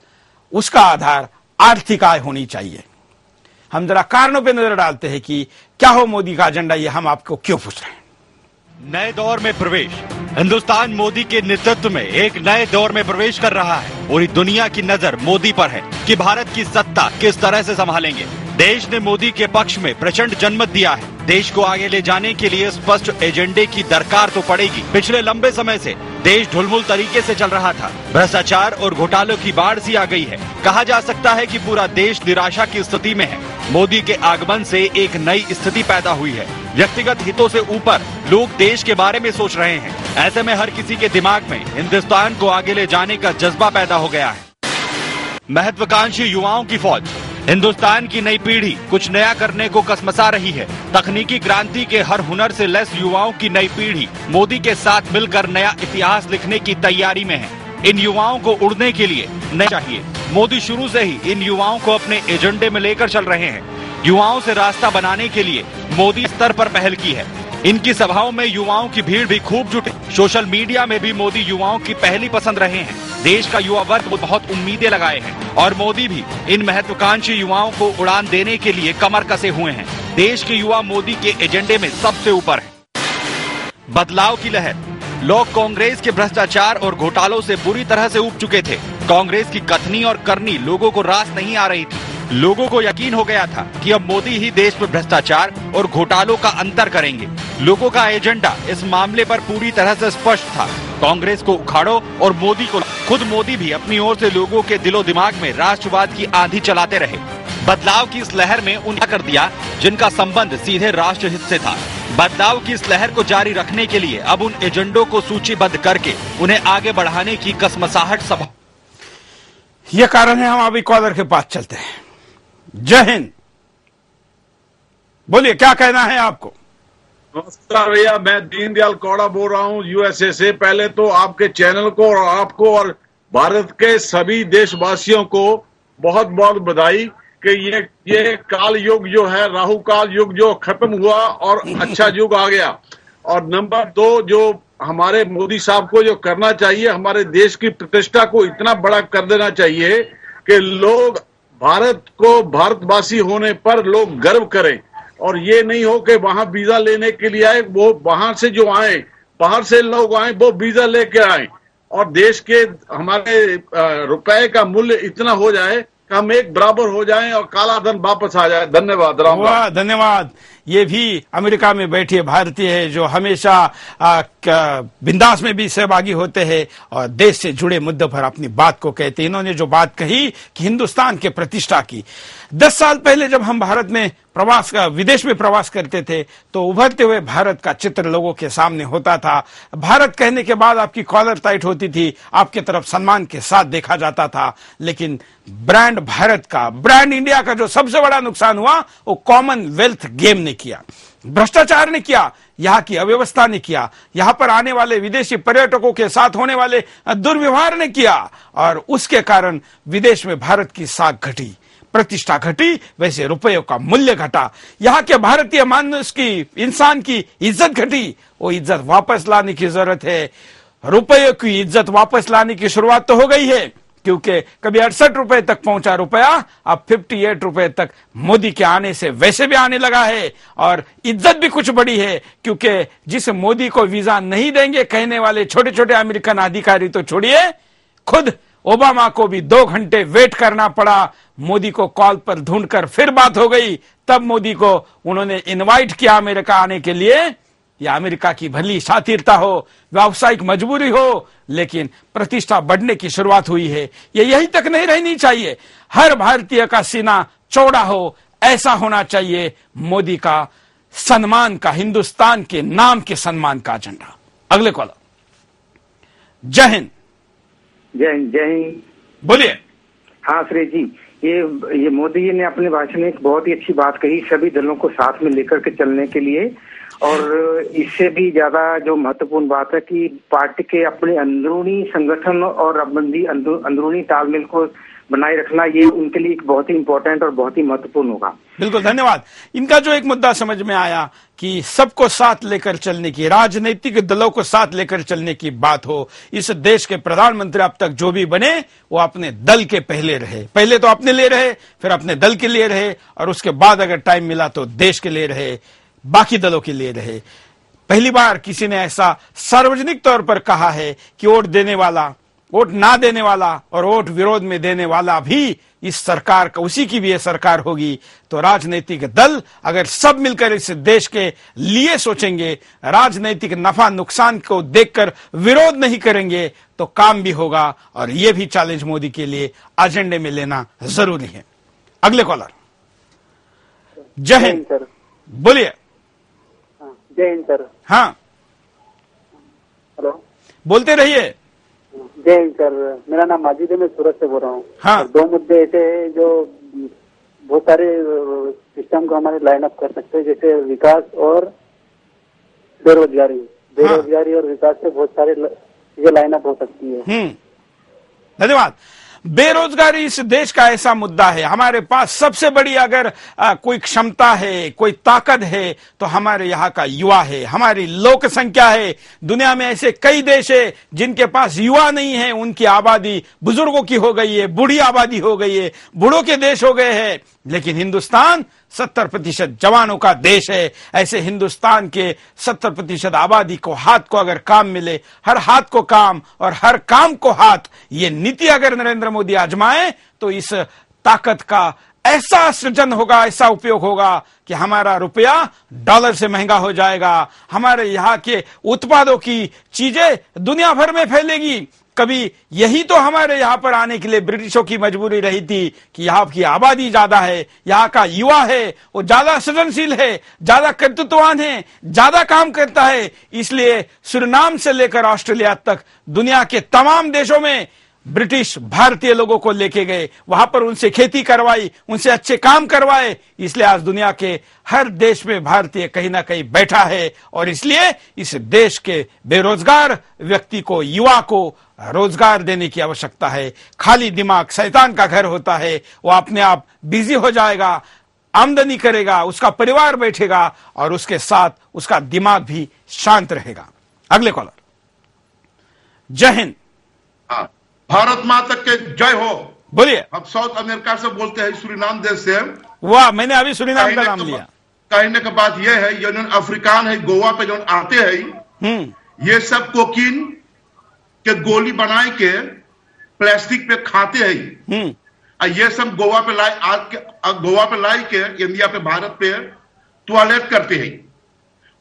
उसका आधार आर्थिक आय होनी चाहिए। हम जरा कारणों पे नजर डालते हैं कि क्या हो मोदी का एजेंडा, ये हम आपको क्यों पूछ रहे हैं। नए दौर में प्रवेश। हिंदुस्तान मोदी के नेतृत्व में एक नए दौर में प्रवेश कर रहा है। पूरी दुनिया की नजर मोदी पर है कि भारत की सत्ता किस तरह से संभालेंगे। देश ने मोदी के पक्ष में प्रचंड जनमत दिया है। देश को आगे ले जाने के लिए स्पष्ट एजेंडे की दरकार तो पड़ेगी। पिछले लंबे समय से देश ढुलमुल तरीके से चल रहा था, भ्रष्टाचार और घोटालों की बाढ़ सी आ गई है। कहा जा सकता है कि पूरा देश निराशा की स्थिति में है। मोदी के आगमन से एक नई स्थिति पैदा हुई है। व्यक्तिगत हितों से ऊपर लोग देश के बारे में सोच रहे हैं। ऐसे में हर किसी के दिमाग में हिंदुस्तान को आगे ले जाने का जज्बा पैदा हो गया है। महत्वाकांक्षी युवाओं की फौज। हिंदुस्तान की नई पीढ़ी कुछ नया करने को कसमसा रही है। तकनीकी क्रांति के हर हुनर से लैस युवाओं की नई पीढ़ी मोदी के साथ मिलकर नया इतिहास लिखने की तैयारी में है। इन युवाओं को उड़ने के लिए नया चाहिए। मोदी शुरू से ही इन युवाओं को अपने एजेंडे में लेकर चल रहे हैं। युवाओं से रास्ता बनाने के लिए मोदी स्तर पर पहल की है। इनकी सभाओं में युवाओं की भीड़ भी खूब जुटे। सोशल मीडिया में भी मोदी युवाओं की पहली पसंद रहे हैं। देश का युवा वर्ग बहुत उम्मीदें लगाए हैं और मोदी भी इन महत्वाकांक्षी युवाओं को उड़ान देने के लिए कमर कसे हुए हैं। देश के युवा मोदी के एजेंडे में सबसे ऊपर है। बदलाव की लहर। लोग कांग्रेस के भ्रष्टाचार और घोटालों से बुरी तरह से ऊब चुके थे। कांग्रेस की कथनी और करनी लोगों को रास नहीं आ रही थी। लोगों को यकीन हो गया था कि अब मोदी ही देश में भ्रष्टाचार और घोटालों का अंतर करेंगे। लोगों का एजेंडा इस मामले पर पूरी तरह से स्पष्ट था। कांग्रेस को उखाड़ो और मोदी को। खुद मोदी भी अपनी ओर से लोगों के दिलो दिमाग में राष्ट्रवाद की आंधी चलाते रहे। बदलाव की इस लहर में उन्हें कर दिया जिनका संबंध सीधे राष्ट्रहित से था। बदलाव की इस लहर को जारी रखने के लिए अब उन एजेंडों को सूचीबद्ध करके उन्हें आगे बढ़ाने की कसमसाहट सभा। यह कारण है हम अभी कॉलर के पास चलते हैं। जय हिंद, बोलिए क्या कहना है आपको। नमस्कार भैया, मैं दीनदयाल कौड़ा बोल रहा हूँ यूएसए से। पहले तो आपके चैनल को और आपको और भारत के सभी देशवासियों को बहुत बहुत बधाई कि ये काल युग जो है, राहु काल युग जो खत्म हुआ और अच्छा युग आ गया। और नंबर 2, जो हमारे मोदी साहब को जो करना चाहिए, हमारे देश की प्रतिष्ठा को इतना बड़ा कर देना चाहिए कि लोग भारत को भारतवासी होने पर लोग गर्व करें। और ये नहीं हो कि वहां वीजा लेने के लिए आए, वो वहां से जो आए, बाहर से लोग आए, वो वीजा लेके आए और देश के हमारे रुपए का मूल्य इतना हो जाए कि हम एक बराबर हो जाएं और काला धन वापस आ जाए। धन्यवाद राम। वाह, धन्यवाद। ये भी अमेरिका में बैठे भारतीय है जो हमेशा बिंदास में भी सहभागी होते हैं और देश से जुड़े मुद्दों पर अपनी बात को कहते हैं। इन्होंने जो बात कही कि हिंदुस्तान के प्रतिष्ठा की, 10 साल पहले जब हम भारत में विदेश में प्रवास करते थे तो उभरते हुए भारत का चित्र लोगों के सामने होता था। भारत कहने के बाद आपकी कॉलर टाइट होती थी, आपके तरफ सम्मान के साथ देखा जाता था। लेकिन ब्रांड भारत का, ब्रांड इंडिया का जो सबसे बड़ा नुकसान हुआ वो कॉमनवेल्थ गेम ने किया। भ्रष्टाचार ने किया, यहाँ की अव्यवस्था ने किया, यहाँ पर आने वाले विदेशी पर्यटकों के साथ होने वाले दुर्व्यवहार ने किया, और उसके कारण विदेश में भारत की साख घटी, प्रतिष्ठा घटी, वैसे रुपयों का मूल्य घटा, यहाँ के भारतीय मानुष की, इंसान की इज्जत घटी। वो इज्जत वापस लाने की जरूरत है। रुपये की इज्जत वापस लाने की शुरुआत तो हो गई है, क्योंकि कभी 68 रुपए तक पहुंचा रुपया, अब 58 रुपए तक मोदी के आने से वैसे भी आने लगा है। और इज्जत भी कुछ बड़ी है, क्योंकि जिस मोदी को वीजा नहीं देंगे कहने वाले छोटे छोटे अमेरिकन अधिकारी तो छोड़िए, खुद ओबामा को भी 2 घंटे वेट करना पड़ा। मोदी को कॉल पर ढूंढकर फिर बात हो गई, तब मोदी को उन्होंने इनवाइट किया अमेरिका आने के लिए। या अमेरिका की भली शातिरता हो, व्यावसायिक मजबूरी हो, लेकिन प्रतिष्ठा बढ़ने की शुरुआत हुई है। ये यही तक नहीं रहनी चाहिए। हर भारतीय का सीना चौड़ा हो, ऐसा होना चाहिए मोदी का सम्मान का, हिंदुस्तान के नाम के सम्मान का एजेंडा। अगले कॉलर। जय हिंद। जय हिंद। जय हिंद। बोलिए। हाँ सुरेश जी, ये मोदी जी ने अपने भाषण में एक बहुत ही अच्छी बात कही, सभी दलों को साथ में लेकर के चलने के लिए। और इससे भी ज्यादा जो महत्वपूर्ण बात है कि पार्टी के अपने अंदरूनी संगठन और अंदरूनी तालमेल को बनाए रखना, ये उनके लिए एक बहुत ही इंपॉर्टेंट और बहुत ही महत्वपूर्ण होगा। बिल्कुल, धन्यवाद। इनका जो एक मुद्दा समझ में आया कि सबको साथ लेकर चलने की, राजनीतिक दलों को साथ लेकर चलने की बात हो। इस देश के प्रधानमंत्री अब तक जो भी बने वो अपने दल के पहले रहे, पहले तो अपने लिए रहे, फिर अपने दल के लिए रहे, और उसके बाद अगर टाइम मिला तो देश के लिए रहे, बाकी दलों के लिए रहे। पहली बार किसी ने ऐसा सार्वजनिक तौर पर कहा है कि वोट देने वाला, वोट ना देने वाला और वोट विरोध में देने वाला भी इस सरकार का, उसी की भी ये सरकार होगी। तो राजनीतिक दल अगर सब मिलकर इस देश के लिए सोचेंगे, राजनीतिक नफा नुकसान को देखकर विरोध नहीं करेंगे, तो काम भी होगा। और ये भी चैलेंज मोदी के लिए एजेंडे में लेना जरूरी है। अगले कॉलर। जय हिंद। बोलिए। जय हिंद सर। हाँ, हेलो, बोलते रहिए। जय हिंद सर, मेरा नाम माजिद है, मैं सूरत से बोल रहा हूँ। हाँ। 2 मुद्दे ऐसे हैं जो बहुत सारे सिस्टम को हमारे लाइन अप कर सकते हैं, जैसे विकास और बेरोजगारी। बेरोजगारी और विकास से बहुत सारे चीजें लाइन अप हो सकती है। धन्यवाद। बेरोजगारी इस देश का ऐसा मुद्दा है। हमारे पास सबसे बड़ी अगर कोई क्षमता है, कोई ताकत है, तो हमारे यहाँ का युवा है, हमारी लोक संख्या है। दुनिया में ऐसे कई देश है जिनके पास युवा नहीं है, उनकी आबादी बुजुर्गों की हो गई है, बूढ़ी आबादी हो गई है, बूढ़ों के देश हो गए हैं। लेकिन हिंदुस्तान 70% जवानों का देश है। ऐसे हिंदुस्तान के 70% आबादी को हाथ को अगर काम मिले, हर हाथ को काम और हर काम को हाथ, ये नीति अगर नरेंद्र मोदी आजमाए, तो इस ताकत का ऐसा सृजन होगा, ऐसा उपयोग होगा कि हमारा रुपया डॉलर से महंगा हो जाएगा। हमारे यहाँ के उत्पादों की चीजें दुनिया भर में फैलेगी। कभी यही तो हमारे यहाँ पर आने के लिए ब्रिटिशों की मजबूरी रही थी कि यहाँ की आबादी ज्यादा है, यहाँ का युवा है, वो ज्यादा सृजनशील है, ज्यादा कर्तृत्ववान है, ज्यादा काम करता है। इसलिए सुरनाम से लेकर ऑस्ट्रेलिया तक दुनिया के तमाम देशों में ब्रिटिश भारतीय लोगों को लेके गए, वहां पर उनसे खेती करवाई, उनसे अच्छे काम करवाए। इसलिए आज दुनिया के हर देश में भारतीय कहीं ना कहीं बैठा है। और इसलिए इस देश के बेरोजगार व्यक्ति को, युवा को रोजगार देने की आवश्यकता है। खाली दिमाग शैतान का घर होता है, वो अपने आप बिजी हो जाएगा, आमदनी करेगा, उसका परिवार बैठेगा और उसके साथ उसका दिमाग भी शांत रहेगा। अगले कॉलर। जय हिंद। भारत माता के जय हो। बोलिए। अब साउथ अमेरिका से बोलते हैं, सुरीनाम देश से। वाह, मैंने अभी सुरीनाम का नाम लिया। कहने की बात यह है, ये अफ्रीकान है, गोवा पे जो आते हैं, ये सब कोकीन के गोली बनाए के प्लास्टिक पे खाते हैं। ये सब गोवा पे लाई के इंडिया पे, भारत पे टॉयलेट करते हैं।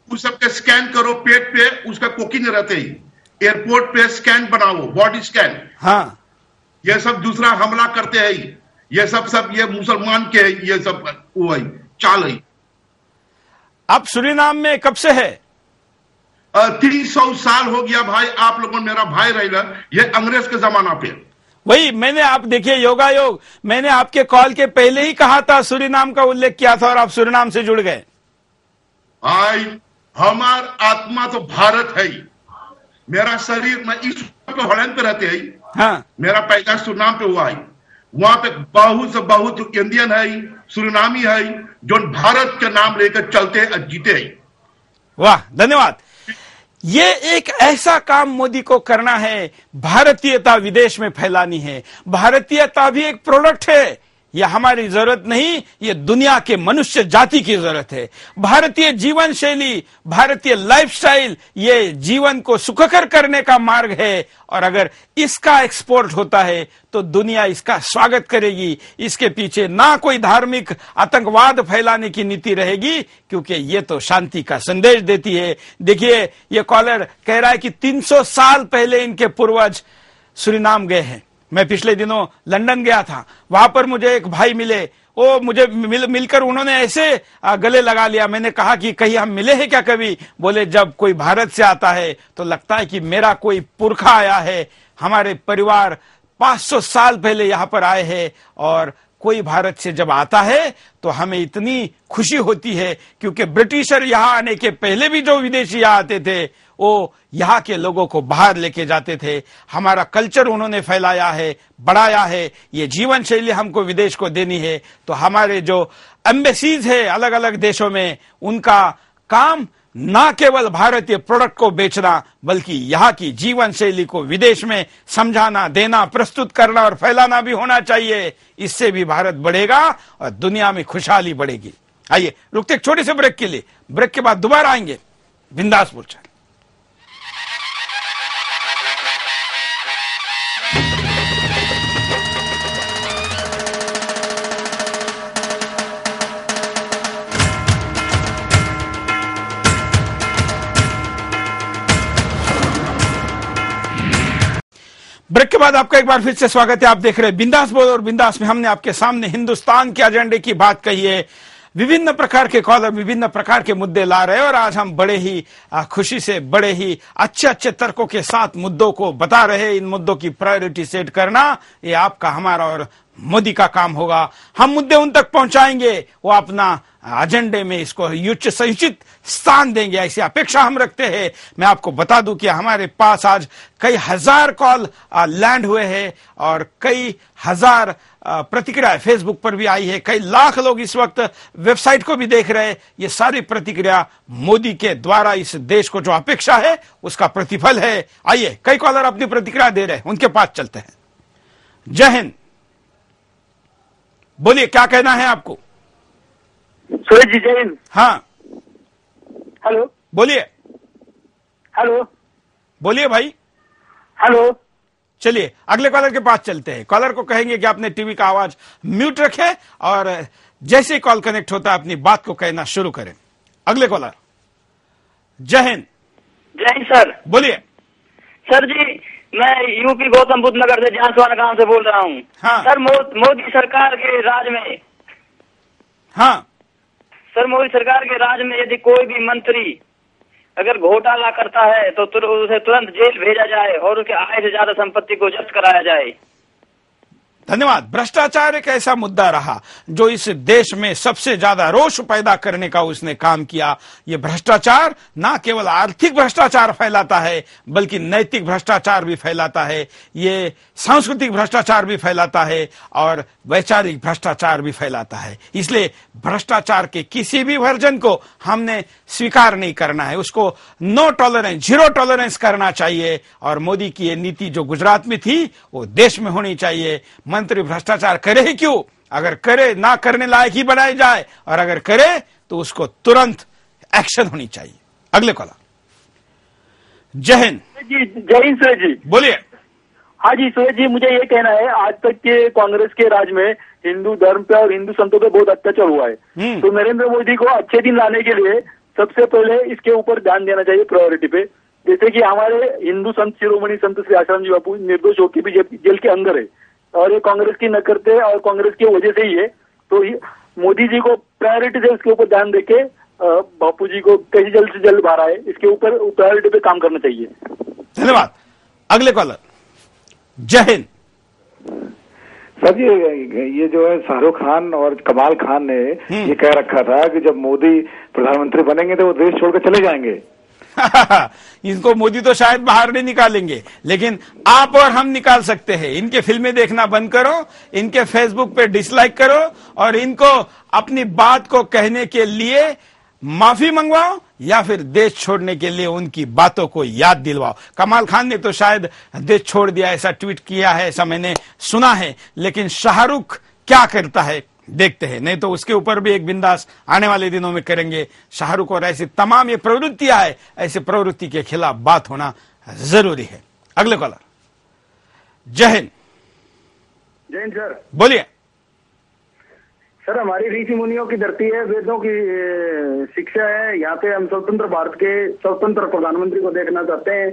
उस सबके स्कैन करो पेट पे, उसका कोकीन रहते हैं। एयरपोर्ट पे स्कैन बनाओ, बॉडी स्कैन। हाँ, ये सब दूसरा हमला करते हैं। ये सब ये मुसलमान के, ये सब वो है, चाल है। आप सुरीनाम में कब से है? 300 साल हो गया भाई। आप लोगों मेरा भाई रहेगा, ये अंग्रेज के जमाना पे। वही मैंने, आप देखिए योगायोग, मैंने आपके कॉल के पहले ही कहा था, सुरीनाम का उल्लेख किया था और आप सुरीनाम से जुड़ गए। आई हमार आत्मा तो भारत है, मेरा शरीर में इस पे हॉलैंड पे रहते हैं। हाँ। मेरा पैदाइश सुरनाम पे हुआ है, वहां पे बहुत से बहुत इंडियन है, सुरनामी है, जो भारत के नाम लेकर चलते और जीते हैं। वाह, धन्यवाद। ये एक ऐसा काम मोदी को करना है, भारतीयता विदेश में फैलानी है। भारतीयता भी एक प्रोडक्ट है, यह हमारी जरूरत नहीं, ये दुनिया के मनुष्य जाति की जरूरत है। भारतीय जीवन शैली, भारतीय लाइफस्टाइल, ये जीवन को सुखकर करने का मार्ग है, और अगर इसका एक्सपोर्ट होता है तो दुनिया इसका स्वागत करेगी। इसके पीछे ना कोई धार्मिक आतंकवाद फैलाने की नीति रहेगी, क्योंकि ये तो शांति का संदेश देती है। देखिए, ये कॉलर कह रहा है कि 300 साल पहले इनके पूर्वज सूरीनाम गए हैं। मैं पिछले दिनों लंदन गया था, वहां पर मुझे एक भाई मिले, वो मुझे मिलकर उन्होंने ऐसे गले लगा लिया। मैंने कहा कि कहीं हम मिले हैं क्या कभी? बोले जब कोई भारत से आता है तो लगता है कि मेरा कोई पुरखा आया है, हमारे परिवार 500 साल पहले यहां पर आए हैं, और कोई भारत से जब आता है तो हमें इतनी खुशी होती है, क्योंकि ब्रिटिशर यहां आने के पहले भी जो विदेशी यहां आते थे वो यहां के लोगों को बाहर लेके जाते थे। हमारा कल्चर उन्होंने फैलाया है, बढ़ाया है, ये जीवन शैली हमको विदेश को देनी है। तो हमारे जो एम्बेसीज है अलग अलग देशों में, उनका काम ना केवल भारतीय प्रोडक्ट को बेचना, बल्कि यहाँ की जीवन शैली को विदेश में समझाना, देना, प्रस्तुत करना और फैलाना भी होना चाहिए। इससे भी भारत बढ़ेगा और दुनिया में खुशहाली बढ़ेगी। आइए रुकते एक छोटे से ब्रेक के लिए, ब्रेक के बाद दोबारा आएंगे बिंदासपुर चैनल। ब्रेक के बाद आपका एक बार फिर से स्वागत है। आप देख रहे हैं बिंदास बोल, और बिंदास में हमने आपके सामने हिंदुस्तान के एजेंडे की बात कही है। विभिन्न प्रकार के कॉलर विभिन्न प्रकार के मुद्दे ला रहे हैं, और आज हम बड़े ही खुशी से, बड़े ही अच्छे अच्छे तर्कों के साथ मुद्दों को बता रहे हैं। इन मुद्दों की प्रायोरिटी सेट करना ये आपका, हमारा और मोदी का काम होगा। हम मुद्दे उन तक पहुंचाएंगे, वो अपना एजेंडे में इसको समुचित स्थान देंगे, ऐसी अपेक्षा हम रखते हैं। मैं आपको बता दूं कि हमारे पास आज कई हजार कॉल लैंड हुए हैं, और कई हजार प्रतिक्रिया फेसबुक पर भी आई है। कई लाख लोग इस वक्त वेबसाइट को भी देख रहे हैं। ये सारी प्रतिक्रिया मोदी के द्वारा इस देश को जो अपेक्षा है उसका प्रतिफल है। आइए, कई कॉलर अपनी प्रतिक्रिया दे रहे हैं, उनके पास चलते हैं। जय हिंद, बोलिए क्या कहना है आपको? सूरज जी जय हिंद। हाँ, हेलो, बोलिए। हेलो, बोलिए भाई। हेलो, चलिए अगले कॉलर के पास चलते हैं। कॉलर को कहेंगे कि आपने टीवी का आवाज म्यूट रखे, और जैसे ही कॉल कनेक्ट होता है अपनी बात को कहना शुरू करें। अगले कॉलर। जय हिंद। जय हिंद सर। बोलिए। सर जी, मैं यूपी गौतम बुद्ध नगर से जांसवाना गांव से बोल रहा हूँ। हाँ। सर, मोदी सरकार के राज में, हाँ सर, मोदी सरकार के राज में यदि कोई भी मंत्री अगर घोटाला करता है तो उसे तुरंत जेल भेजा जाए और उसके आय से ज्यादा संपत्ति को जब्त कराया जाए। धन्यवाद। भ्रष्टाचार एक ऐसा मुद्दा रहा जो इस देश में सबसे ज्यादा रोष पैदा करने का उसने काम किया। ये भ्रष्टाचार ना केवल आर्थिक भ्रष्टाचार फैलाता है, बल्कि नैतिक भ्रष्टाचार भी फैलाता है, ये सांस्कृतिक भ्रष्टाचार भी फैलाता है, और वैचारिक भ्रष्टाचार भी फैलाता है। इसलिए भ्रष्टाचार के किसी भी वर्जन को हमने स्वीकार नहीं करना है, उसको नो टॉलरेंस, जीरो टॉलरेंस करना चाहिए। और मोदी की ये नीति जो गुजरात में थी वो देश में होनी चाहिए। मंत्री भ्रष्टाचार करे ही क्यों, अगर करे ना करने लायक ही बनाए जाए, और अगर करे तो उसको तुरंत एक्शन होनी चाहिए। अगले कॉलर। जय हिंद जी। जय हिंद सूरज जी। बोलिए। हाँ जी सूरज जी, मुझे ये कहना है, आज तक के कांग्रेस के राज में हिंदू धर्म पे और हिंदू संतों पे बहुत अत्याचार हुआ है। तो नरेंद्र मोदी को अच्छे दिन लाने के लिए सबसे पहले इसके ऊपर ध्यान देना चाहिए, प्रायोरिटी पे। जैसे कि हमारे हिंदू संत शिरोमणि संत श्री आश्रम जी बापू निर्दोष होकर भी जेल के अंदर है, और ये कांग्रेस की न करते और कांग्रेस की वजह से ही है। तो मोदी जी को प्रायोरिटी से इसके ऊपर ध्यान देके बापू जी को कैसे जल्द से जल्द बाहर आए, इसके ऊपर प्रायोरिटी पे काम करना चाहिए। धन्यवाद। अगले कॉलर। जय हिंद। सर ये जो है शाहरुख खान और कमाल खान ने ये कह रखा था कि जब मोदी प्रधानमंत्री बनेंगे तो वो देश छोड़कर चले जाएंगे। इनको मोदी तो शायद बाहर नहीं निकालेंगे, लेकिन आप और हम निकाल सकते हैं। इनके फिल्में देखना बंद करो, इनके फेसबुक पे डिसलाइक करो और इनको अपनी बात को कहने के लिए माफी मंगवाओ या फिर देश छोड़ने के लिए उनकी बातों को याद दिलवाओ। कमाल खान ने तो शायद देश छोड़ दिया, ऐसा ट्वीट किया है, ऐसा मैंने सुना है, लेकिन शाहरुख क्या करता है देखते हैं। नहीं तो उसके ऊपर भी एक बिंदास आने वाले दिनों में करेंगे। शाहरुख और ऐसी तमाम ये प्रवृत्तियां है, ऐसे प्रवृत्ति के खिलाफ बात होना जरूरी है। अगले कॉलर। जय हिंद। जय हिंद सर। बोलिए सर। हमारी ऋषि मुनियों की धरती है, वेदों की शिक्षा है। यहाँ पे हम स्वतंत्र भारत के स्वतंत्र प्रधानमंत्री को देखना चाहते हैं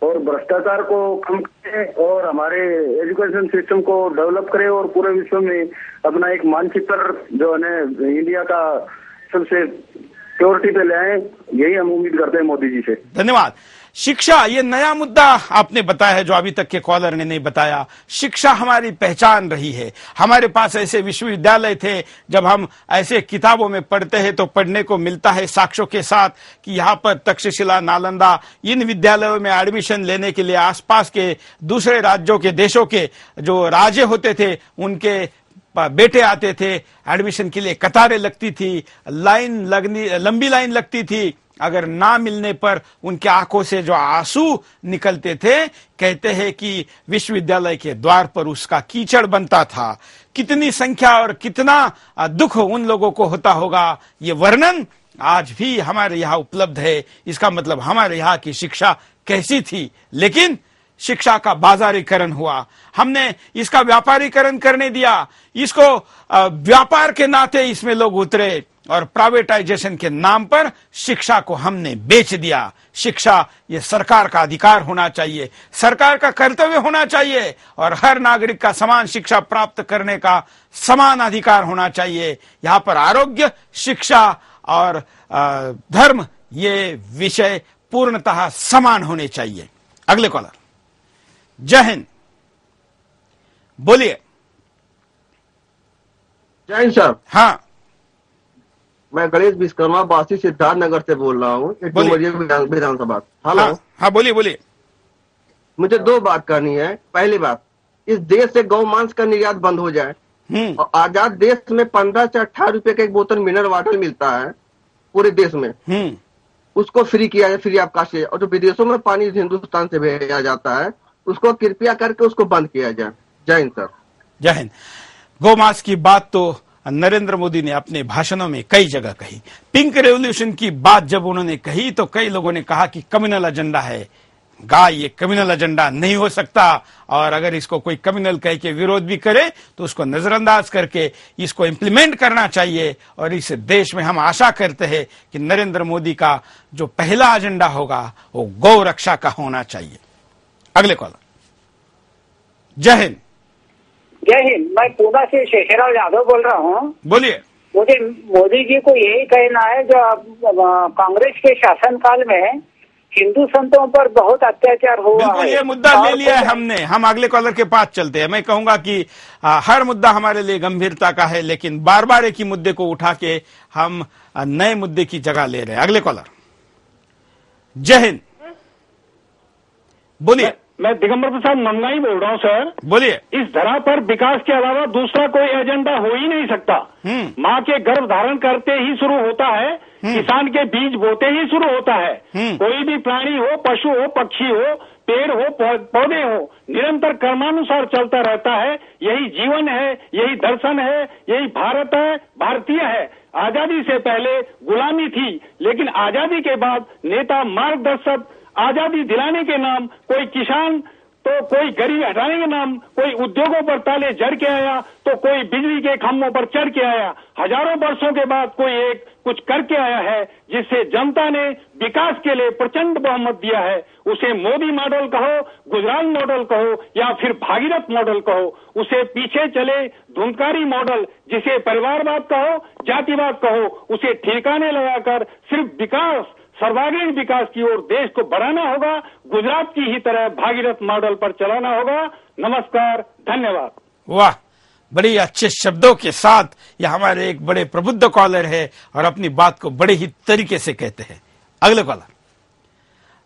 और भ्रष्टाचार को कम करें और हमारे एजुकेशन सिस्टम को डेवलप करें और पूरे विश्व में अपना एक मानचित्र जो है इंडिया का सबसे प्योरिटी पे ले आए। यही हम उम्मीद करते हैं मोदी जी से। धन्यवाद। शिक्षा, ये नया मुद्दा आपने बताया है जो अभी तक के कॉलर ने नहीं बताया। शिक्षा हमारी पहचान रही है। हमारे पास ऐसे विश्वविद्यालय थे, जब हम ऐसे किताबों में पढ़ते हैं तो पढ़ने को मिलता है साक्ष्यों के साथ कि यहाँ पर तक्षशिला, नालंदा, इन विद्यालयों में एडमिशन लेने के लिए आसपास के दूसरे राज्यों के देशों के जो राजे होते थे उनके बेटे आते थे। एडमिशन के लिए कतारें लगती थी, लंबी लाइन लगती थी। अगर ना मिलने पर उनके आंखों से जो आंसू निकलते थे, कहते हैं कि विश्वविद्यालय के द्वार पर उसका कीचड़ बनता था। कितनी संख्या और कितना दुख उन लोगों को होता होगा, ये वर्णन आज भी हमारे यहाँ उपलब्ध है। इसका मतलब हमारे यहाँ की शिक्षा कैसी थी। लेकिन शिक्षा का बाजारीकरण हुआ, हमने इसका व्यापारीकरण करने दिया। इसको व्यापार के नाते इसमें लोग उतरे और प्राइवेटाइजेशन के नाम पर शिक्षा को हमने बेच दिया। शिक्षा ये सरकार का अधिकार होना चाहिए, सरकार का कर्तव्य होना चाहिए और हर नागरिक का समान शिक्षा प्राप्त करने का समान अधिकार होना चाहिए। यहाँ पर आरोग्य, शिक्षा और धर्म ये विषय पूर्णतः समान होने चाहिए। अगले कॉलर। जय हिंद। बोलिए। जय हिंद सर। हाँ, मैं गणेश विश्वकर्मा बासी सिद्धार्थनगर से बोल रहा हूँ, विधानसभा। हेलो। हाँ बोलिए बोलिए। मुझे दो बात करनी है। पहली बात, इस देश से गौ मांस का निर्यात बंद हो जाए और आजाद देश में 15 से 18 रुपए का एक बोतल मिनरल वाटर मिलता है पूरे देश में, उसको फ्री किया जाए, फ्री ऑफ कास्ट। और जो विदेशों में पानी हिंदुस्तान से भेजा जाता है उसको कृपया करके उसको बंद किया जाए। जय हिंद सर। जय हिंद। गौ मांस की बात तो नरेंद्र मोदी ने अपने भाषणों में कई जगह कही। पिंक रेवोल्यूशन की बात जब उन्होंने कही तो कई लोगों ने कहा कि कम्युनल एजेंडा है। गाय, ये कम्युनल एजेंडा नहीं हो सकता और अगर इसको कोई कम्युनल कह के विरोध भी करे तो उसको नजरअंदाज करके इसको इंप्लीमेंट करना चाहिए। और इस देश में हम आशा करते हैं कि नरेंद्र मोदी का जो पहला एजेंडा होगा वो गौ रक्षा का होना चाहिए। अगले कॉलर। जय हिंद। जय हिंद। मैं पूना से शेषराव यादव बोल रहा हूँ। बोलिए। मुझे मोदी जी को यही कहना है, जो कांग्रेस के शासनकाल में हिंदू संतों पर बहुत अत्याचार हुआ बिल्कुल है। ये मुद्दा ले लिया है हमने। हम अगले कॉलर के पास चलते हैं। मैं कहूंगा कि हर मुद्दा हमारे लिए गंभीरता का है, लेकिन बार बार एक ही मुद्दे को उठा के हम नए मुद्दे की जगह ले रहे हैं। अगले कॉलर। जय हिंद। बोलिए। मैं दिगंबर प्रसाद मंगाई बोल रहा हूँ सर। बोलिए। इस धरा पर विकास के अलावा दूसरा कोई एजेंडा हो ही नहीं सकता। माँ के गर्भ धारण करते ही शुरू होता है, किसान के बीज बोते ही शुरू होता है। कोई भी प्राणी हो, पशु हो, पक्षी हो, पेड़ हो, पौधे हो, निरंतर कर्मानुसार चलता रहता है। यही जीवन है, यही दर्शन है, यही भारत है, भारतीय है। आजादी से पहले गुलामी थी, लेकिन आजादी के बाद नेता, मार्गदर्शक, आजादी दिलाने के नाम कोई किसान, तो कोई गरीब हटाने के नाम कोई उद्योगों पर ताले जड़ के आया, तो कोई बिजली के खंभों पर चढ़ के आया। हजारों वर्षों के बाद कोई एक कुछ करके आया है जिससे जनता ने विकास के लिए प्रचंड बहुमत दिया है। उसे मोदी मॉडल कहो, गुजरात मॉडल कहो या फिर भागीरथ मॉडल कहो, उसे पीछे चले धुंधकारी मॉडल, जिसे परिवारवाद कहो, जातिवाद कहो, उसे ठिकाने लगाकर सिर्फ विकास, सर्वांगीण विकास की ओर देश को बढ़ाना होगा। गुजरात की ही तरह भागीरथ मॉडल पर चलाना होगा। नमस्कार, धन्यवाद। वाह, बड़ी अच्छे शब्दों के साथ यह हमारे एक बड़े प्रबुद्ध कॉलर है और अपनी बात को बड़े ही तरीके से कहते हैं। अगले कॉलर।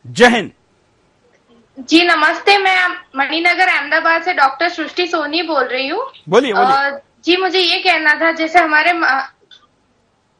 जय हिंद जी, नमस्ते। मैं मणिनगर अहमदाबाद से डॉक्टर सृष्टि सोनी बोल रही हूँ। बोलिए बोलिए। जी, मुझे ये कहना था, जैसे हमारे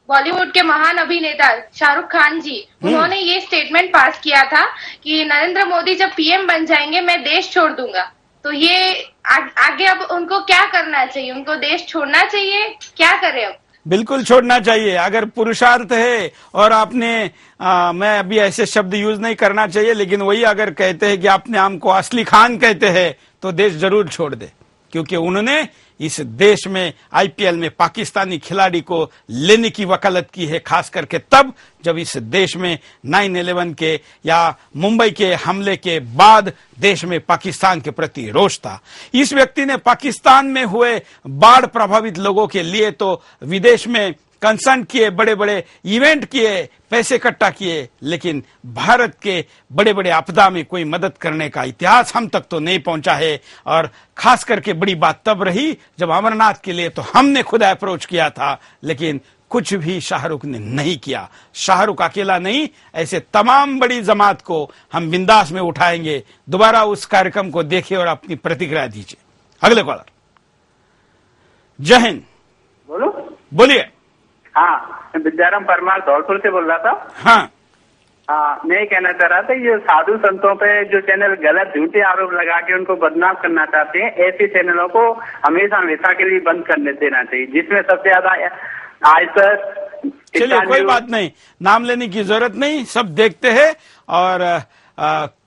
बॉलीवुड के महान अभिनेता शाहरुख खान जी, उन्होंने ये स्टेटमेंट पास किया था कि नरेंद्र मोदी जब पीएम बन जाएंगे मैं देश छोड़ दूंगा। तो ये आगे अब उनको क्या करना चाहिए? उनको देश छोड़ना चाहिए? क्या करें अब? बिल्कुल छोड़ना चाहिए। अगर पुरुषार्थ है और आपने मैं अभी ऐसे शब्द यूज नहीं करना चाहिए, लेकिन वही अगर कहते हैं कि अपने आप को असली खान कहते हैं तो देश जरूर छोड़ दे, क्योंकि उन्होंने इस देश में आईपीएल में पाकिस्तानी खिलाड़ी को लेने की वकालत की है, खास करके तब जब इस देश में 9/11 के या मुंबई के हमले के बाद देश में पाकिस्तान के प्रति रोष था। इस व्यक्ति ने पाकिस्तान में हुए बाढ़ प्रभावित लोगों के लिए तो विदेश में कंसर्न किए, बड़े बड़े इवेंट किए, पैसे इकट्ठा किए, लेकिन भारत के बड़े बड़े आपदा में कोई मदद करने का इतिहास हम तक तो नहीं पहुंचा है। और खास करके बड़ी बात तब रही जब अमरनाथ के लिए तो हमने खुद अप्रोच किया था, लेकिन कुछ भी शाहरुख ने नहीं किया। शाहरुख अकेला नहीं, ऐसे तमाम बड़ी जमात को हम बिंदास में उठाएंगे। दोबारा उस कार्यक्रम को देखिए और अपनी प्रतिक्रिया दीजिए। अगले कॉलर। जय हिंद। बोलो। बोलिए। हाँ, विद्याराम परमार धौलपुर से बोल रहा था। हाँ मैं ये कहना चाह रहा था, ये साधु संतों पे जो चैनल गलत झूठे आरोप लगा के उनको बदनाम करना चाहते हैं, ऐसे चैनलों को हमेशा हमेशा के लिए बंद करने देना चाहिए, जिसमें सबसे ज्यादा आज तक। चलिए कोई बात नहीं, नाम लेने की जरूरत नहीं, सब देखते हैं और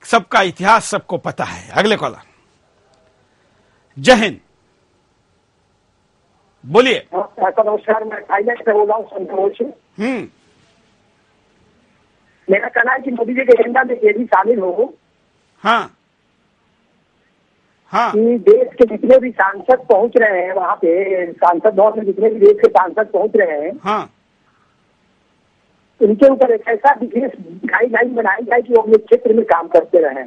सबका इतिहास सबको पता है। अगले कॉलर। जय हिंद। बोलिए। नमस्कार, मैं थाईलैंड से बोल रहा हूँ, संतोष। मेरा कहना है कि मोदी जी के एजेंडा में ये भी शामिल हो। हाँ हाँ। कि देश के जितने भी सांसद पहुंच रहे हैं वहाँ पे, सांसद भवन में जितने भी देश के सांसद पहुंच रहे हैं, हाँ, उनके ऊपर एक ऐसा विशेष गाइडलाइन बनाई जाए कि वो अपने क्षेत्र में काम करते रहें।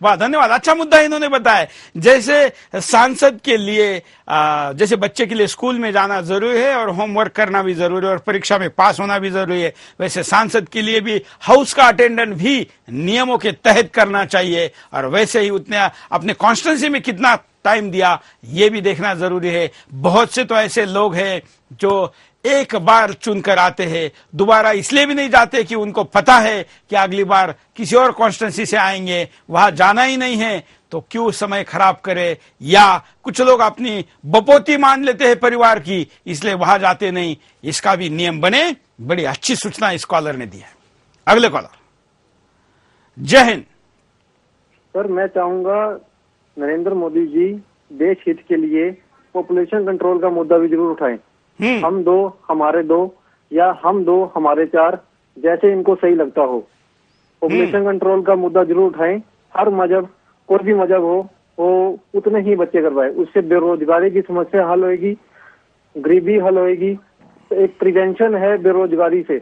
वाह, धन्यवाद। अच्छा मुद्दा इन्होंने बताया। जैसे सांसद के लिए जैसे बच्चे के लिए स्कूल में जाना जरूरी है और होमवर्क करना भी जरूरी है और परीक्षा में पास होना भी जरूरी है, वैसे सांसद के लिए भी हाउस का अटेंडेंट भी नियमों के तहत करना चाहिए और वैसे ही उतने अपने कॉन्स्टिट्यूंसी में कितना टाइम दिया ये भी देखना जरूरी है। बहुत से तो ऐसे लोग हैं जो एक बार चुनकर आते हैं, दोबारा इसलिए भी नहीं जाते कि उनको पता है कि अगली बार किसी और कॉन्स्टिट्यूंसी से आएंगे, वहां जाना ही नहीं है, तो क्यों समय खराब करे। या कुछ लोग अपनी बपोती मान लेते हैं परिवार की, इसलिए वहां जाते नहीं। इसका भी नियम बने। बड़ी अच्छी सूचना इस कॉलर ने दी है। अगले कॉलर। जय हिंद। सर, मैं चाहूंगा नरेंद्र मोदी जी देश हित के लिए पॉपुलेशन कंट्रोल का मुद्दा भी जरूर उठाएं। हम दो हमारे दो, या हम दो हमारे चार, जैसे इनको सही लगता हो। पॉपुलेशन कंट्रोल का मुद्दा जरूर उठाएं। हर मजहब, कोई भी मजहब हो, वो उतने ही बच्चे करवाए। उससे बेरोजगारी की समस्या हल होएगी, गरीबी हल होएगी। तो एक प्रिवेंशन है बेरोजगारी से।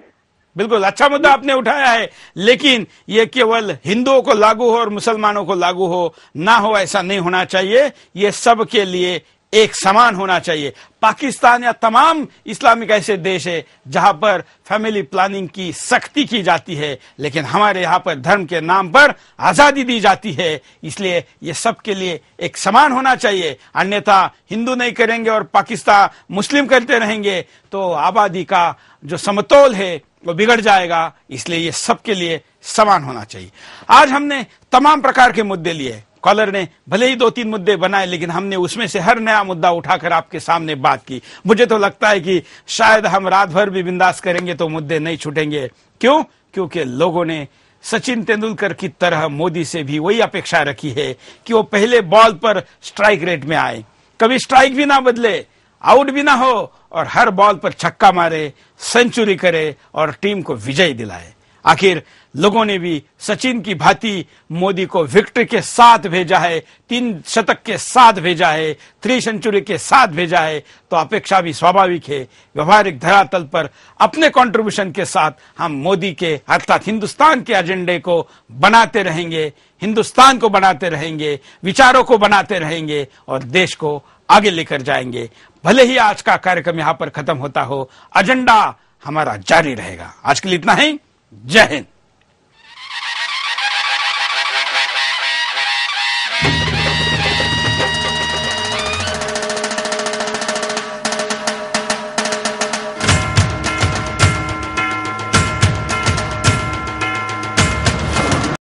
बिल्कुल अच्छा मुद्दा आपने उठाया है, लेकिन ये केवल हिंदुओं को लागू हो और मुसलमानों को लागू हो ना हो, ऐसा नहीं होना चाहिए। ये सबके लिए एक समान होना चाहिए। पाकिस्तान या तमाम इस्लामिक ऐसे देश है जहां पर फैमिली प्लानिंग की सख्ती की जाती है, लेकिन हमारे यहां पर धर्म के नाम पर आजादी दी जाती है। इसलिए ये सबके लिए एक समान होना चाहिए। अन्यथा हिंदू नहीं करेंगे और पाकिस्तान मुस्लिम करते रहेंगे तो आबादी का जो समतोल है वो बिगड़ जाएगा। इसलिए ये सबके लिए समान होना चाहिए। आज हमने तमाम प्रकार के मुद्दे लिए। कॉलर ने भले ही 2-3 मुद्दे बनाए, लेकिन हमने उसमें से हर नया मुद्दा उठाकर आपके सामने बात की। मुझे तो लगता है कि शायद हम रात भर भी बिंदास करेंगे तो मुद्दे नहीं छूटेंगे। क्यों? क्योंकि लोगों ने सचिन तेंदुलकर की तरह मोदी से भी वही अपेक्षा रखी है कि वो पहले बॉल पर स्ट्राइक रेट में आए, कभी स्ट्राइक भी ना बदले, आउट भी ना हो और हर बॉल पर छक्का मारे, सेंचुरी करे और टीम को विजय दिलाए। आखिर लोगों ने भी सचिन की भांति मोदी को विक्ट्री के साथ भेजा है, 3 शतक के साथ भेजा है, 3 सेंचुरी के साथ भेजा है, तो अपेक्षा भी स्वाभाविक है। व्यवहारिक धरातल पर अपने कंट्रीब्यूशन के साथ हम मोदी के अर्थात हिंदुस्तान के एजेंडे को बनाते रहेंगे, हिंदुस्तान को बनाते रहेंगे, विचारों को बनाते रहेंगे और देश को आगे लेकर जाएंगे। भले ही आज का कार्यक्रम यहां पर खत्म होता हो, एजेंडा हमारा जारी रहेगा। आज के लिए इतना ही। जय हिंद।